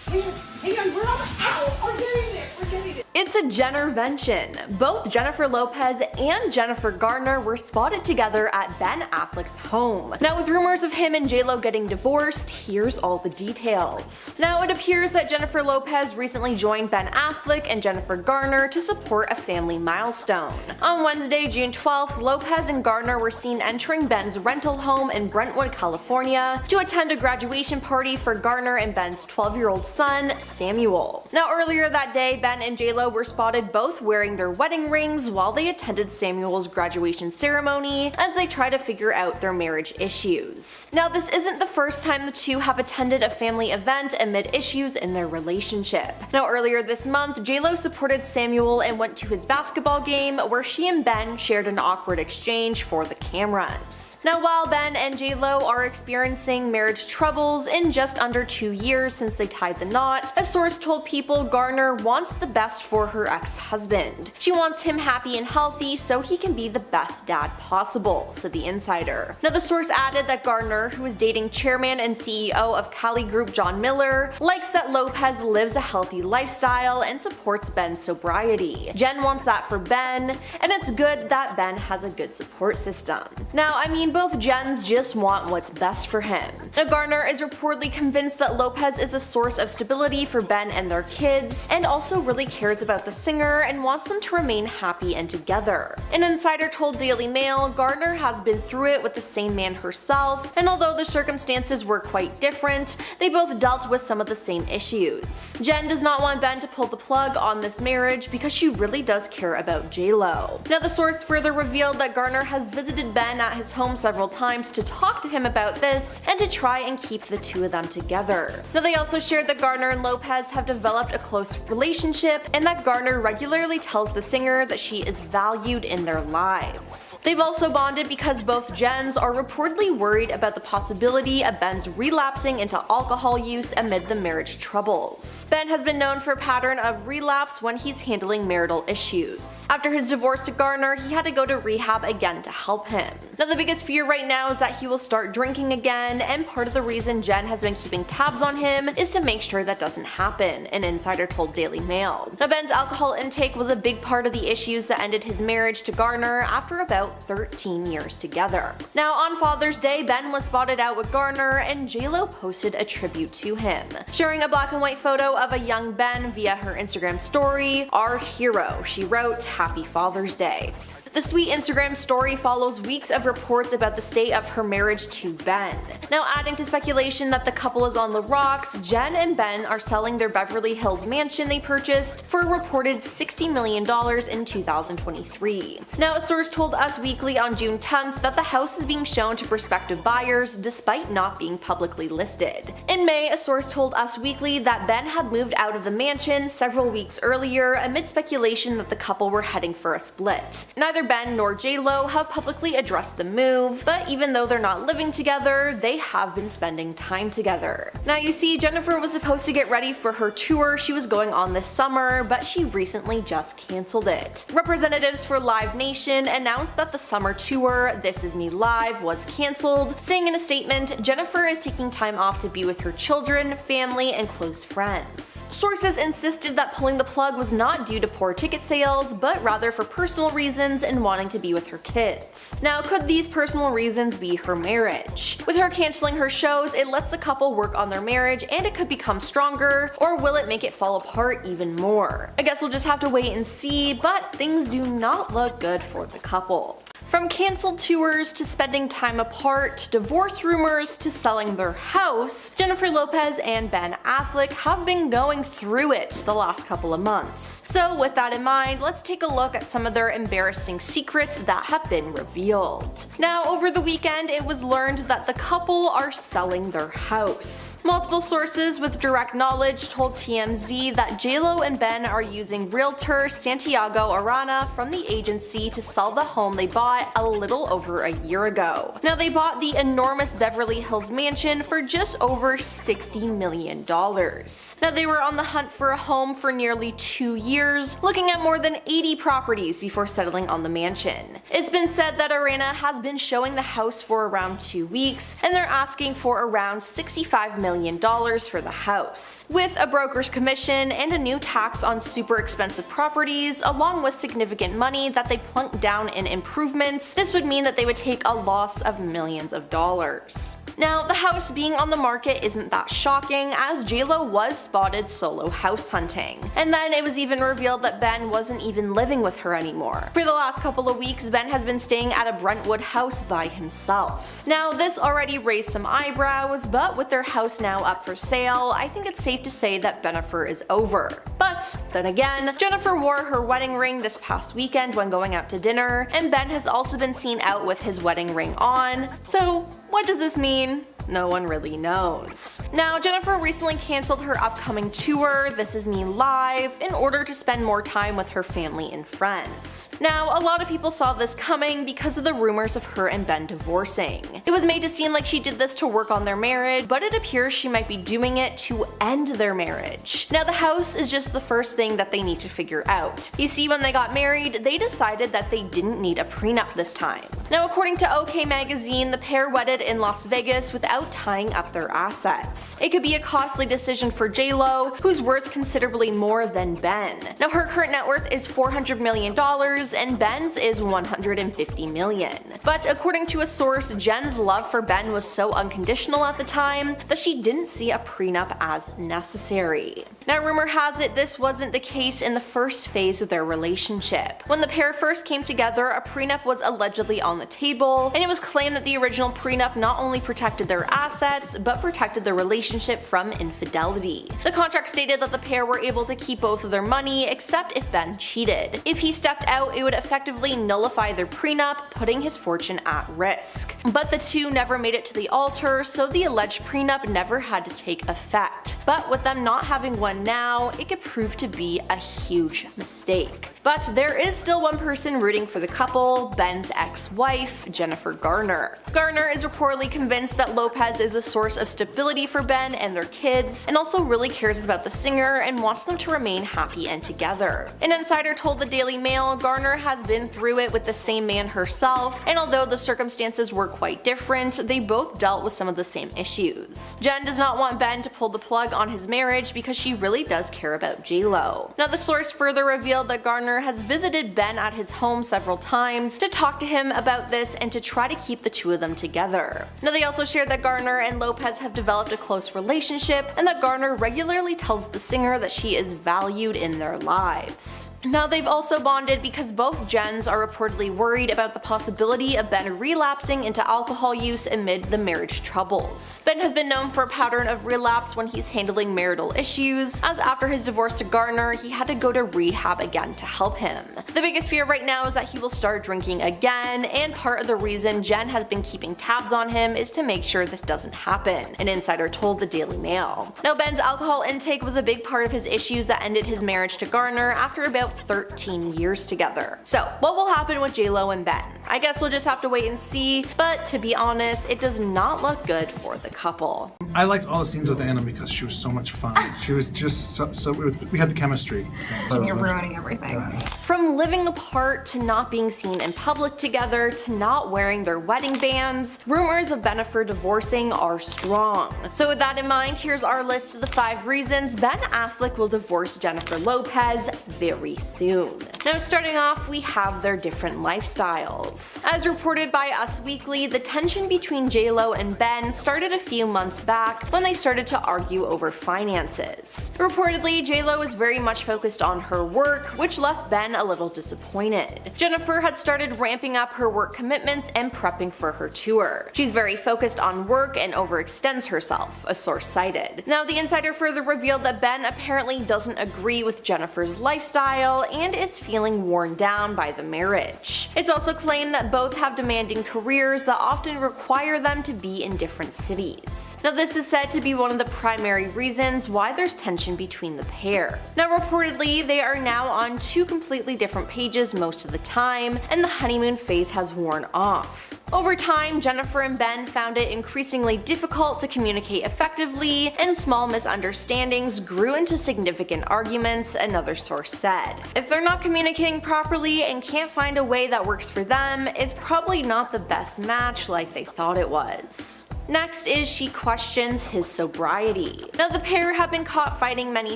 Hang on, we're getting there. We're getting there. It's a Jennervention. Both Jennifer Lopez and Jennifer Garner were spotted together at Ben Affleck's home. Now, with rumors of him and JLo getting divorced, here's all the details. Now, it appears that Jennifer Lopez recently joined Ben Affleck and Jennifer Garner to support a family milestone. On Wednesday, June 12th, Lopez and Garner were seen entering Ben's rental home in Brentwood, California to attend a graduation party for Garner and Ben's 12-year-old son, Samuel. Now, earlier that day, Ben and JLo were spotted both wearing their wedding rings while they attended Samuel's graduation ceremony as they try to figure out their marriage issues. Now, this isn't the first time the two have attended a family event amid issues in their relationship. Now, earlier this month, JLo supported Samuel and went to his basketball game where she and Ben shared an awkward exchange for the cameras. Now, while Ben and JLo are experiencing marriage troubles in just under 2 years since they tied the knot, a source told People Garner wants the best for her ex-husband. She wants him happy and healthy so he can be the best dad possible, said the insider. Now, the source added that Garner, who is dating chairman and CEO of Cali Group John Miller, likes that Lopez lives a healthy lifestyle and supports Ben's sobriety. Jen wants that for Ben, and it's good that Ben has a good support system. Now, I mean, both Jens just want what's best for him. Now, Garner is reportedly convinced that Lopez is a source of stability for Ben and their kids, and also really cares about the singer and wants them to remain happy and together. An insider told Daily Mail Gardner has been through it with the same man herself, and although the circumstances were quite different, they both dealt with some of the same issues. Jen does not want Ben to pull the plug on this marriage because she really does care about J-Lo. Now, the source further revealed that Gardner has visited Ben at his home several times to talk to him about this and to try and keep the two of them together. Now, they also shared that Gardner and Lopez have developed a close relationship and that Gardner regularly tells the singer that she is valued in their lives. They've also bonded because both Jens are reportedly worried about the possibility of Ben's relapsing into alcohol use amid the marriage troubles. Ben has been known for a pattern of relapse when he's handling marital issues. After his divorce to Gardner, he had to go to rehab again to help him. Now, the biggest fear right now is that he will start drinking again, and part of the reason Jen has been keeping tabs on him is to make sure that doesn't happen, an insider told Daily Mail. Now, Ben's alcohol intake was a big part of the issues that ended his marriage to Gardner after about 13 years together. Now, on Father's Day, Ben was spotted out with Gardner, and J-Lo posted a tribute to him, sharing a black and white photo of a young Ben via her Instagram story. "Our hero," she wrote, "Happy Father's Day." The sweet Instagram story follows weeks of reports about the state of her marriage to Ben. Now, adding to speculation that the couple is on the rocks, Jen and Ben are selling their Beverly Hills mansion they purchased for a reported $60 million in 2023. Now, a source told Us Weekly on June 10th that the house is being shown to prospective buyers despite not being publicly listed. In May, a source told Us Weekly that Ben had moved out of the mansion several weeks earlier amid speculation that the couple were heading for a split. Neither Ben nor J-Lo have publicly addressed the move, but even though they're not living together, they have been spending time together. Now, you see, Jennifer was supposed to get ready for her tour she was going on this summer, but she recently just cancelled it. Representatives for Live Nation announced that the summer tour, This Is Me Live, was cancelled, saying in a statement, Jennifer is taking time off to be with her children, family, and close friends. Sources insisted that pulling the plug was not due to poor ticket sales, but rather for personal reasons and wanting to be with her kids. Now, could these personal reasons be her marriage? With her canceling her shows, it lets the couple work on their marriage and it could become stronger, or will it make it fall apart even more? I guess we'll just have to wait and see, but things do not look good for the couple. From canceled tours to spending time apart, divorce rumors to selling their house, Jennifer Lopez and Ben Affleck have been going through it the last couple of months. So with that in mind, let's take a look at some of their embarrassing secrets that have been revealed. Now, over the weekend, it was learned that the couple are selling their house. Multiple sources with direct knowledge told TMZ that J-Lo and Ben are using realtor Santiago Arana from the agency to sell the home they bought a little over a year ago. Now, they bought the enormous Beverly Hills mansion for just over $60 million. Now, they were on the hunt for a home for nearly 2 years, looking at more than 80 properties before settling on the mansion. It's been said that Arana has been showing the house for around 2 weeks, and they're asking for around $65 million for the house. With a broker's commission and a new tax on super expensive properties, along with significant money that they plunked down in improvements, this would mean that they would take a loss of millions of dollars. Now, the house being on the market isn't that shocking, as J-Lo was spotted solo house hunting. And then it was even revealed that Ben wasn't even living with her anymore. For the last couple of weeks, Ben has been staying at a Brentwood house by himself. Now, this already raised some eyebrows, but with their house now up for sale, I think it's safe to say that Jennifer is over. But then again, Jennifer wore her wedding ring this past weekend when going out to dinner, and Ben has also been seen out with his wedding ring on. So what does this mean? No one really knows. Now, Jennifer recently canceled her upcoming tour, This Is Me Live, in order to spend more time with her family and friends. Now, a lot of people saw this coming because of the rumors of her and Ben divorcing. It was made to seem like she did this to work on their marriage, but it appears she might be doing it to end their marriage. Now, the house is just the first thing that they need to figure out. You see, when they got married, they decided that they didn't need a prenup this time. Now, according to OK Magazine, the pair wedded in Las Vegas without tying up their assets. It could be a costly decision for J-Lo, who's worth considerably more than Ben. Now, her current net worth is $400 million and Ben's is $150 million. But according to a source, Jen's love for Ben was so unconditional at the time that she didn't see a prenup as necessary. Now, rumor has it this wasn't the case in the first phase of their relationship. When the pair first came together, a prenup was allegedly on the table, and it was claimed that the original prenup not only protected their assets, but protected their relationship from infidelity. The contract stated that the pair were able to keep both of their money except if Ben cheated. If he stepped out, it would effectively nullify their prenup, putting his fortune at risk. But the two never made it to the altar, so the alleged prenup never had to take effect. But with them not having one now, it could prove to be a huge mistake. But there is still one person rooting for the couple, Ben's ex-wife, Jennifer Garner. Garner is reportedly convinced that Lopez is a source of stability for Ben and their kids, and also really cares about the singer and wants them to remain happy and together. An insider told the Daily Mail Garner has been through it with the same man herself, and although the circumstances were quite different, they both dealt with some of the same issues. Jen does not want Ben to pull the plug on his marriage because she really does care about J-Lo. Now, the source further revealed that Garner has visited Ben at his home several times to talk to him about this and to try to keep the two of them together. Now, they also shared that Garner and Lopez have developed a close relationship and that Garner regularly tells the singer that she is valued in their lives. Now, they've also bonded because both Jens are reportedly worried about the possibility of Ben relapsing into alcohol use amid the marriage troubles. Ben has been known for a pattern of relapse when he's handling marital issues, as after his divorce to Garner, he had to go to rehab again to help him. The biggest fear right now is that he will start drinking again, and part of the reason Jen has been keeping tabs on him is to make sure this doesn't happen, an insider told the Daily Mail. Now, Ben's alcohol intake was a big part of his issues that ended his marriage to Garner after about 13 years together. So, what will happen with J-Lo and Ben? I guess we'll just have to wait and see, but to be honest, it does not look good for the couple. I liked all the scenes with Anna because she was so much fun. She was just so we had the chemistry. You're ruining everything. From living apart to not being seen in public together to not wearing their wedding bands, rumors of Ben Affleck divorcing are strong. So with that in mind, here's our list of the 5 reasons Ben Affleck will divorce Jennifer Lopez very soon. Now, starting off, we have their different lifestyles. As reported by Us Weekly, the tension between J-Lo and Ben started a few months back when they started to argue over finances. Reportedly, J-Lo is very much focused on her work, which left Ben a little disappointed. Jennifer had started ramping up her work commitments and prepping for her tour. She's very focused on work and overextends herself, a source cited. Now, the insider further revealed that Ben apparently doesn't agree with Jennifer's lifestyle and is feeling worn down by the marriage. It's also claimed that both have demanding careers that often require them to be in different cities. Now, this is said to be one of the primary reasons why there's tension between the pair. Now, reportedly, they are now on 2 completely different pages most of the time, and the honeymoon phase has worn off. Over time, Jennifer and Ben found it increasingly difficult to communicate effectively, and small misunderstandings grew into significant arguments, another source said. If they're not communicating properly and can't find a way that works for them, it's probably not the best match like they thought it was. Next is she questions his sobriety. Now, the pair have been caught fighting many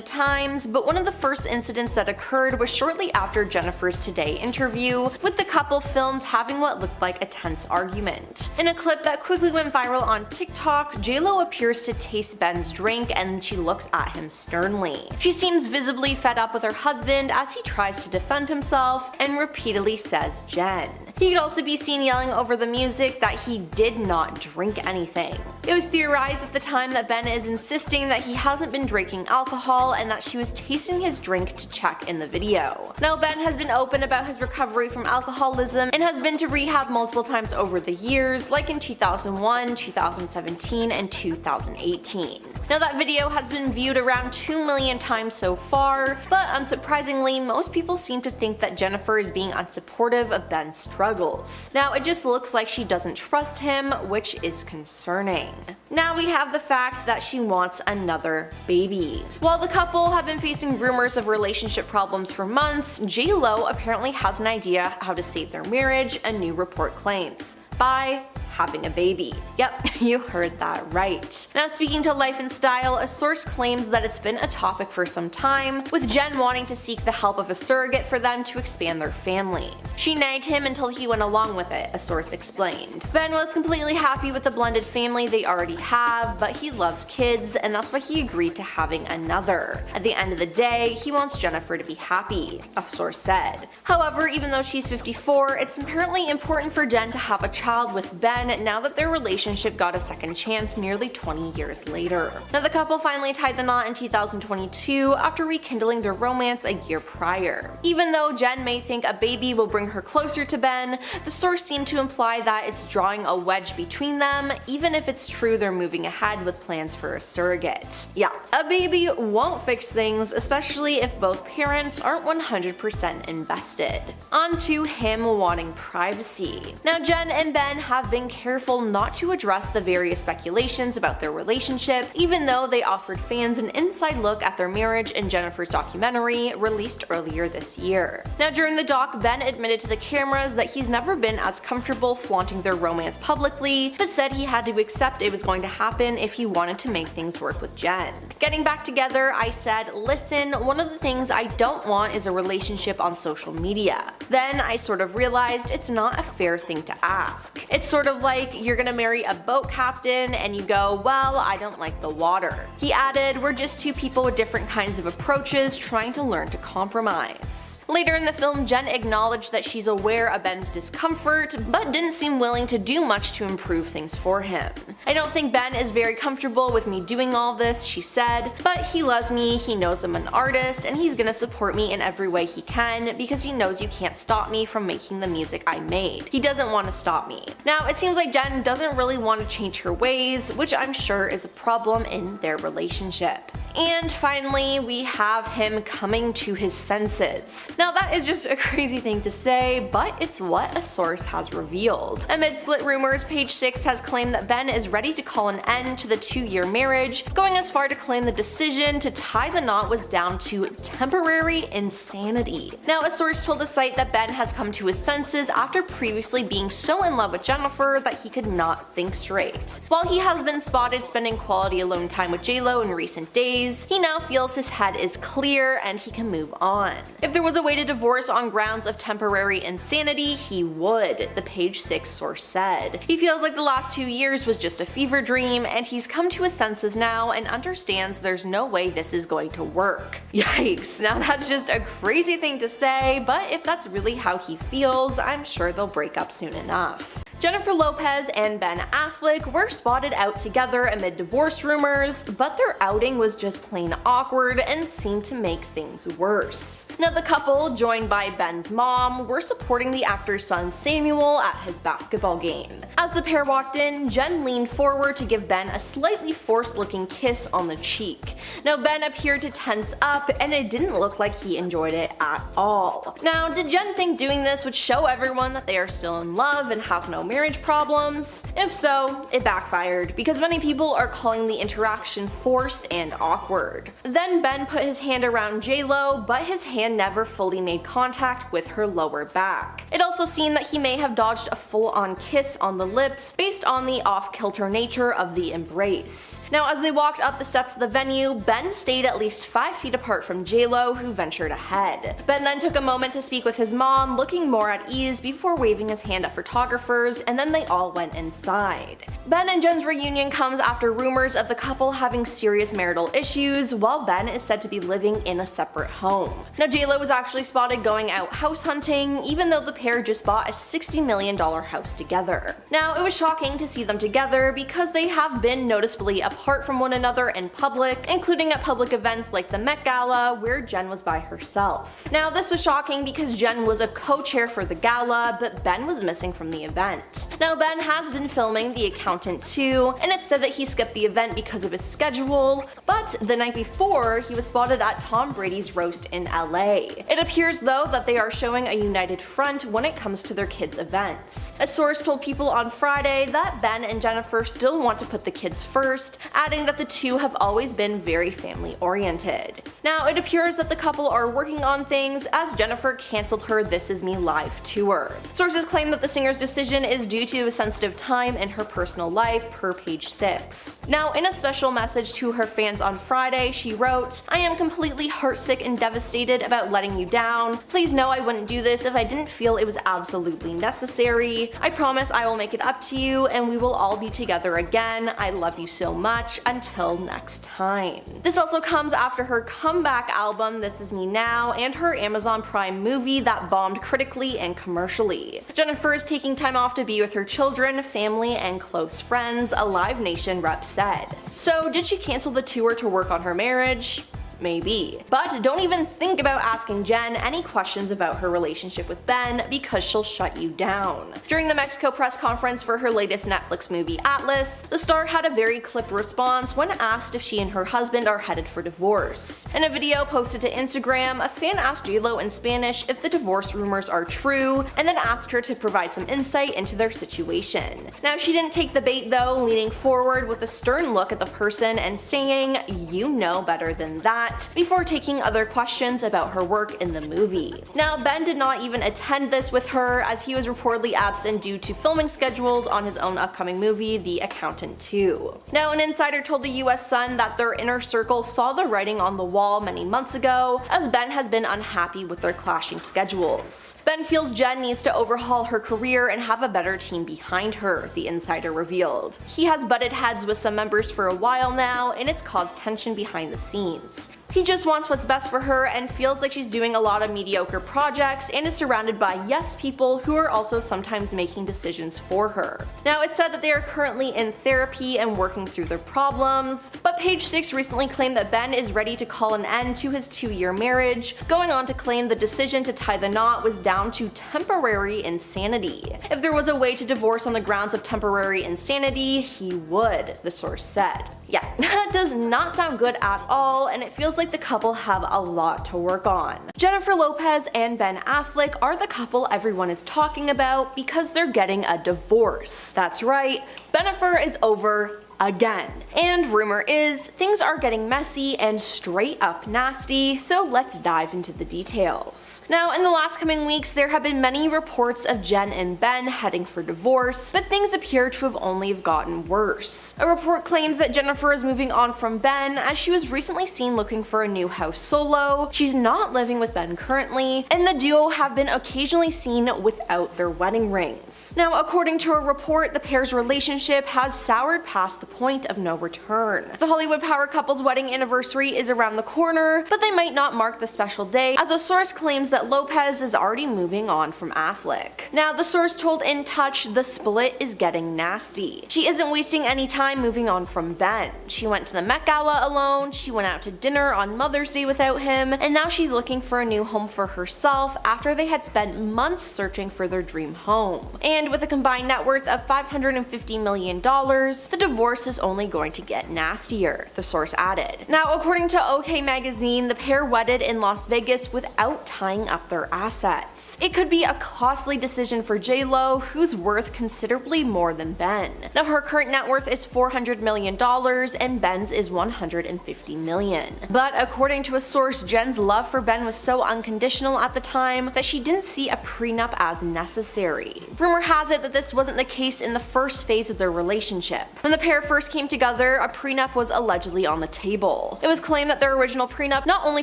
times, but one of the first incidents that occurred was shortly after Jennifer's Today interview, with the couple filmed having what looked like a tense argument. In a clip that quickly went viral on TikTok, J-Lo appears to taste Ben's drink and she looks at him sternly. She seems visibly fed up with her husband as he tries to defend himself and repeatedly says Jen. He could also be seen yelling over the music that he did not drink anything. It was theorized at the time that Ben is insisting that he hasn't been drinking alcohol and that she was tasting his drink to check in the video. Now, Ben has been open about his recovery from alcoholism and has been to rehab multiple times over the years, like in 2001, 2017, and 2018. Now that video has been viewed around 2 million times so far, but unsurprisingly, most people seem to think that Jennifer is being unsupportive of Ben's struggles. Now it just looks like she doesn't trust him, which is concerning. Now we have the fact that she wants another baby. While the couple have been facing rumors of relationship problems for months, J.Lo apparently has an idea how to save their marriage, a new report claims. By having a baby. Yep, you heard that right. Now speaking to Life and Style, a source claims that it's been a topic for some time, with Jen wanting to seek the help of a surrogate for them to expand their family. She nagged him until he went along with it, a source explained. Ben was completely happy with the blended family they already have, but he loves kids, and that's why he agreed to having another. At the end of the day, he wants Jennifer to be happy, a source said. However, even though she's 54, it's apparently important for Jen to have a child with Ben now that their relationship got a second chance nearly 20 years later. Now the couple finally tied the knot in 2022 after rekindling their romance a year prior. Even though Jen may think a baby will bring her closer to Ben, the source seemed to imply that it's drawing a wedge between them, even if it's true they're moving ahead with plans for a surrogate. Yeah, a baby won't fix things, especially if both parents aren't 100% invested. On to him wanting privacy. Now Jen and Ben have been careful not to address the various speculations about their relationship, even though they offered fans an inside look at their marriage in Jennifer's documentary released earlier this year. Now during the doc, Ben admitted to the cameras that he's never been as comfortable flaunting their romance publicly, but said he had to accept it was going to happen if he wanted to make things work with Jen. Getting back together, I said, listen, one of the things I don't want is a relationship on social media. Then I sort of realized it's not a fair thing to ask. It's sort of like you're gonna marry a boat captain and you go, well, I don't like the water. He added, we're just two people with different kinds of approaches trying to learn to compromise. Later in the film, Jen acknowledged that she's aware of Ben's discomfort, but didn't seem willing to do much to improve things for him. I don't think Ben is very comfortable with me doing all this, she said, but he loves me, he knows I'm an artist, and he's gonna support me in every way he can because he knows you can't stop me from making the music I made. He doesn't want to stop me. Now, it seems like Jen doesn't really want to change her ways, which I'm sure is a problem in their relationship. And finally, we have him coming to his senses. Now that is just a crazy thing to say, but it's what a source has revealed. Amid split rumors, Page 6 has claimed that Ben is ready to call an end to the 2-year marriage, going as far to claim the decision to tie the knot was down to temporary insanity. Now a source told the site that Ben has come to his senses after previously being so in love with Jennifer that he could not think straight. While he has been spotted spending quality alone time with J.Lo in recent days, he now feels his head is clear and he can move on. If there was a way to divorce on grounds of temporary insanity, he would, the Page 6 source said. He feels like the last 2 years was just a fever dream and he's come to his senses now and understands there's no way this is going to work. Yikes, now that's just a crazy thing to say, but if that's really how he feels, I'm sure they'll break up soon enough. Jennifer Lopez and Ben Affleck were spotted out together amid divorce rumors, but their outing was just plain awkward and seemed to make things worse. Now the couple, joined by Ben's mom, were supporting the actor's son Samuel at his basketball game. As the pair walked in, Jen leaned forward to give Ben a slightly forced-looking kiss on the cheek. Now Ben appeared to tense up and it didn't look like he enjoyed it at all. Now did Jen think doing this would show everyone that they are still in love and have no marriage problems? If so, it backfired, because many people are calling the interaction forced and awkward. Then Ben put his hand around J.Lo, but his hand never fully made contact with her lower back. It also seemed that he may have dodged a full-on kiss on the lips based on the off-kilter nature of the embrace. Now as they walked up the steps of the venue, Ben stayed at least 5 feet apart from J.Lo, who ventured ahead. Ben then took a moment to speak with his mom, looking more at ease before waving his hand at photographers, and then they all went inside. Ben and Jen's reunion comes after rumors of the couple having serious marital issues, while Ben is said to be living in a separate home. Now J.Lo was actually spotted going out house hunting, even though the pair just bought a $60 million house together. Now it was shocking to see them together because they have been noticeably apart from one another in public, including at public events like the Met Gala, where Jen was by herself. Now this was shocking because Jen was a co-chair for the gala, but Ben was missing from the event. event. Now Ben has been filming The Accountant 2, and it's said that he skipped the event because of his schedule, but the night before he was spotted at Tom Brady's roast in LA. It appears though that they are showing a united front when it comes to their kids' events. A source told People on Friday that Ben and Jennifer still want to put the kids first, adding that the two have always been very family oriented. Now it appears that the couple are working on things as Jennifer cancelled her This Is Me live tour. Sources claim that the singer's decision is due to a sensitive time in her personal life, per Page 6. Now in a special message to her fans on Friday, she wrote, "I am completely heartsick and devastated about letting you down. Please know I wouldn't do this if I didn't feel it was absolutely necessary. I promise I will make it up to you and we will all be together again. I love you so much. Until next time." This also comes after her comeback album This Is Me Now and her Amazon Prime movie that bombed critically and commercially. Jennifer is taking time off to be with her children, family, and close friends, a Live Nation rep said. So did she cancel the tour to work on her marriage? Maybe. But don't even think about asking Jen any questions about her relationship with Ben because she'll shut you down. During the Mexico press conference for her latest Netflix movie Atlas, the star had a very clipped response when asked if she and her husband are headed for divorce. In a video posted to Instagram, a fan asked J-Lo in Spanish if the divorce rumors are true and then asked her to provide some insight into their situation. Now she didn't take the bait though, leaning forward with a stern look at the person and saying, "You know better than that," before taking other questions about her work in the movie. Now Ben did not even attend this with her as he was reportedly absent due to filming schedules on his own upcoming movie The Accountant 2. Now an insider told the US Sun that their inner circle saw the writing on the wall many months ago as Ben has been unhappy with their clashing schedules. Ben feels Jen needs to overhaul her career and have a better team behind her, the insider revealed. He has butted heads with some members for a while now and it's caused tension behind the scenes. He just wants what's best for her and feels like she's doing a lot of mediocre projects and is surrounded by yes people who are also sometimes making decisions for her. Now it's said that they are currently in therapy and working through their problems, but Page 6 recently claimed that Ben is ready to call an end to his 2-year marriage, going on to claim the decision to tie the knot was down to temporary insanity. If there was a way to divorce on the grounds of temporary insanity, he would, the source said. Yeah, that does not sound good at all, and it feels like the couple have a lot to work on. Jennifer Lopez and Ben Affleck are the couple everyone is talking about because they're getting a divorce. That's right, Jennifer is over again. And rumor is, things are getting messy and straight up nasty, so let's dive into the details. Now, in the last coming weeks, there have been many reports of Jen and Ben heading for divorce, but things appear to have only gotten worse. A report claims that Jennifer is moving on from Ben as she was recently seen looking for a new house solo. She's not living with Ben currently, and the duo have been occasionally seen without their wedding rings. Now, according to a report, the pair's relationship has soured past the point of no return. The Hollywood power couple's wedding anniversary is around the corner, but they might not mark the special day, as a source claims that Lopez is already moving on from Affleck. Now, the source told In Touch the split is getting nasty. She isn't wasting any time moving on from Ben. She went to the Met Gala alone, she went out to dinner on Mother's Day without him, and now she's looking for a new home for herself after they had spent months searching for their dream home. And with a combined net worth of $550 million, the divorce is only going to get nastier, the source added. Now, according to OK Magazine, the pair wedded in Las Vegas without tying up their assets. It could be a costly decision for J-Lo, who's worth considerably more than Ben. Now, her current net worth is $400 million and Ben's is $150 million. But according to a source, Jen's love for Ben was so unconditional at the time that she didn't see a prenup as necessary. Rumor has it that this wasn't the case in the first phase of their relationship. When the pair first came together, a prenup was allegedly on the table. It was claimed that their original prenup not only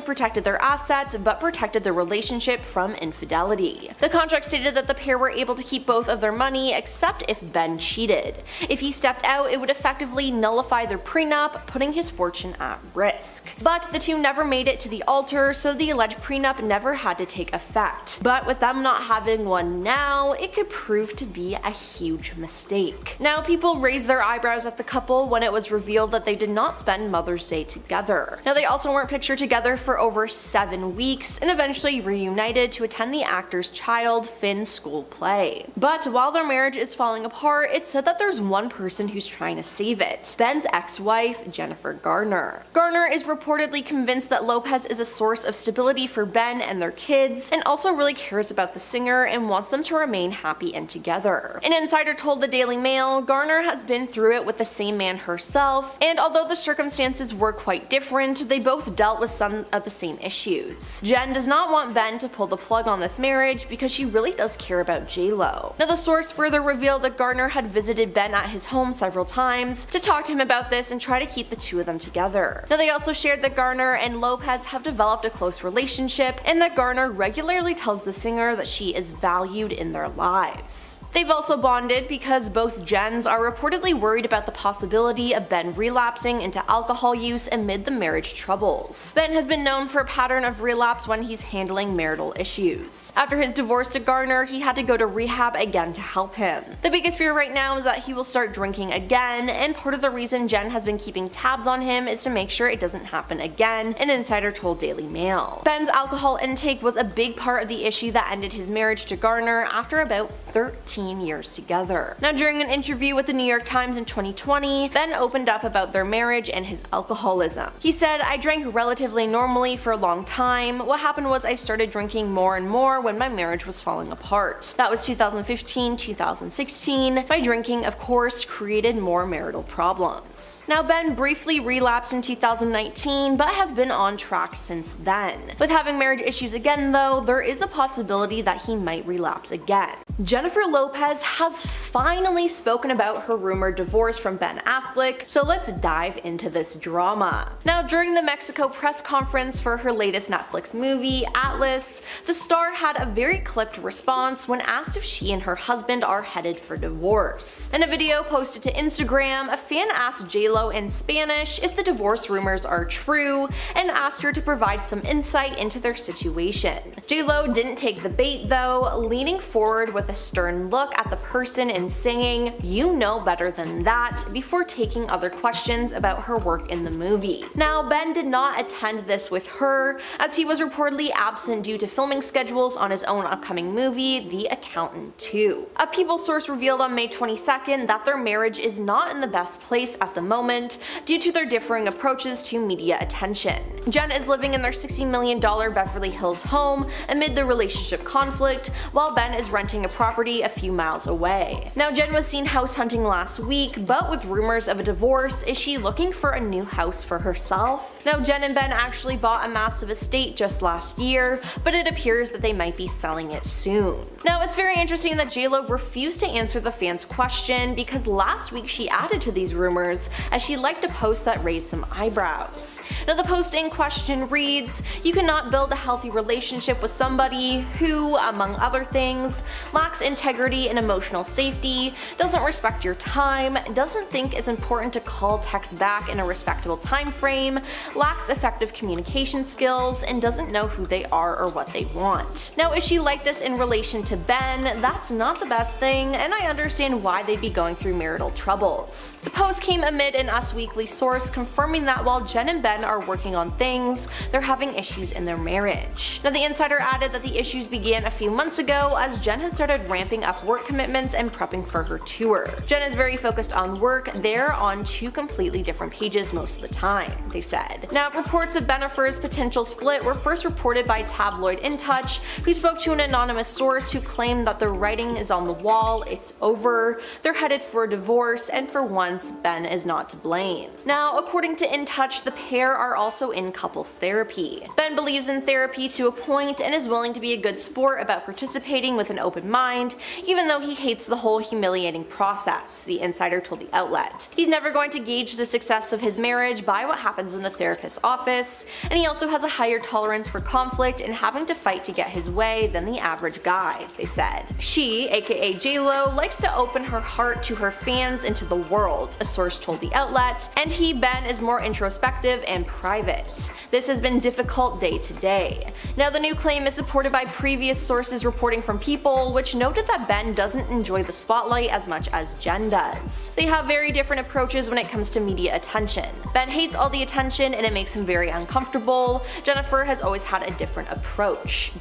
protected their assets, but protected their relationship from infidelity. The contract stated that the pair were able to keep both of their money except if Ben cheated. If he stepped out, it would effectively nullify their prenup, putting his fortune at risk. But the two never made it to the altar, so the alleged prenup never had to take effect. But with them not having one now, it could prove to be a huge mistake. Now, people raise their eyebrows at the couple when it was revealed that they did not spend Mother's Day together. Now, they also weren't pictured together for over 7 weeks and eventually reunited to attend the actor's child Finn's school play. But while their marriage is falling apart, it's said that there's one person who's trying to save it: Ben's ex-wife, Jennifer Garner. Garner is reportedly convinced that Lopez is a source of stability for Ben and their kids, and also really cares about the singer and wants them to remain happy and together. An insider told the Daily Mail Garner has been through it with the same man herself, and although the circumstances were quite different, they both dealt with some of the same issues. Jen does not want Ben to pull the plug on this marriage because she really does care about J-Lo. Now, the source further revealed that Garner had visited Ben at his home several times to talk to him about this and try to keep the two of them together. Now, they also shared that Garner and Lopez have developed a close relationship and that Garner regularly tells the singer that she is valued in their lives. They've also bonded because both Jens are reportedly worried about the possibility of Ben relapsing into alcohol use amid the marriage troubles. Ben has been known for a pattern of relapse when he's handling marital issues. After his divorce to Garner, he had to go to rehab again to help him. The biggest fear right now is that he will start drinking again, and part of the reason Jen has been keeping tabs on him is to make sure it doesn't happen again, an insider told Daily Mail. Ben's alcohol intake was a big part of the issue that ended his marriage to Garner after about 13 years together. Now, during an interview with the New York Times in 2020, Ben opened up about their marriage and his alcoholism. He said, "I drank relatively normally for a long time. What happened was I started drinking more and more when my marriage was falling apart. That was 2015, 2016. My drinking, of course, created more marital problems." Now, Ben briefly relapsed in 2019, but has been on track since then. With having marriage issues again, though, there is a possibility that he might relapse again. Jennifer Lopez has finally spoken about her rumored divorce from Ben Affleck, so let's dive into this drama. Now, during the Mexico press conference for her latest Netflix movie, Atlas, the star had a very clipped response when asked if she and her husband are headed for divorce. In a video posted to Instagram, a fan asked J-Lo in Spanish if the divorce rumors are true and asked her to provide some insight into their situation. J-Lo didn't take the bait though, leaning forward with a stern look at the person and saying, "You know better than that," before taking other questions about her work in the movie. Now, Ben did not attend this with her, as he was reportedly absent due to filming schedules on his own upcoming movie, The Accountant 2. A People source revealed on May 22nd that their marriage is not in the best place at the moment due to their differing approaches to media attention. Jen is living in their $60 million Beverly Hills home amid the relationship conflict, while Ben is renting a property a few miles away. Now, Jen was seen house hunting last week, but with rumors of a divorce, is she looking for a new house for herself? Now, Jen and Ben actually bought a massive estate just last year, but it appears that they might be selling it soon. Now, it's very interesting that J-Lo refused to answer the fans' question because last week she added to these rumors as she liked a post that raised some eyebrows. Now, the post in question reads, "You cannot build a healthy relationship with somebody who, among other things, lacks integrity and emotional safety, doesn't respect your time, doesn't think it's important to call text back in a respectable time frame, lacks effective communication skills, and doesn't know who they are or what they want." Now, is she like this in relation to Ben? That's not the best thing, and I understand why they'd be going through marital troubles. The post came amid an Us Weekly source confirming that while Jen and Ben are working on things, they're having issues in their marriage. Now, the insider added that the issues began a few months ago as Jen had started ramping up work commitments and prepping for her tour. Jen is very focused on work, they're on two completely different pages most of the time, they said. Now, reports of Ben Affleck's potential split were first reported by tabloid In Touch, who spoke to an anonymous source who claimed that the writing is on the wall, it's over, they're headed for a divorce, and for once, Ben is not to blame. Now, according to In Touch, the pair are also in couples therapy. Ben believes in therapy to a point and is willing to be a good sport about participating with an open mind, even though he hates the whole humiliating process, the insider told the outlet. He's never going to gauge the success of his marriage by what happens in the therapist's office, and he also has a higher tolerance for conflict and having to fight to get his way than the average guy, they said. She, aka J-Lo, likes to open her heart to her fans and to the world, a source told the outlet, and he, Ben, is more introspective and private. This has been difficult day to day. Now the new claim is supported by previous sources reporting from People, which noted that Ben doesn't enjoy the spotlight as much as Jen does. They have very different approaches when it comes to media attention. Ben hates all the attention and it makes him very uncomfortable. Jennifer has always had a different approach,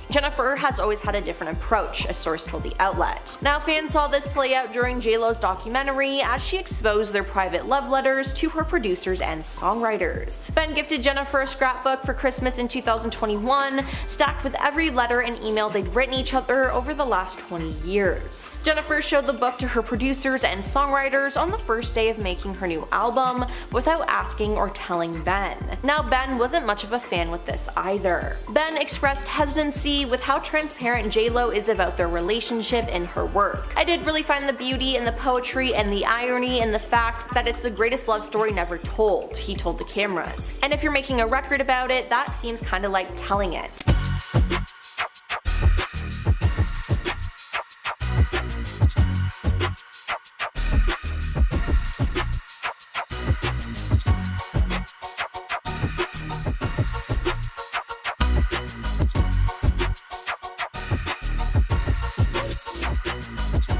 a source told the outlet. Now fans saw this play out during JLo's documentary as she exposed their private love letters to her producers and songwriters. Ben gifted Jennifer a scrapbook for Christmas in 2021, stacked with every letter and email they'd written each other over the last 20 years. Jennifer showed the book to her producers and songwriters on the first day of making her new album without asking or telling Ben. Now Ben wasn't much of a fan with this either. Ben expressed hesitancy with how transparent JLo is about their relationship in her work. "I did really find the beauty in the poetry and the irony in the fact that it's the greatest love story never told," he told the cameras. "And if you're making a record about it, that seems kinda like telling it."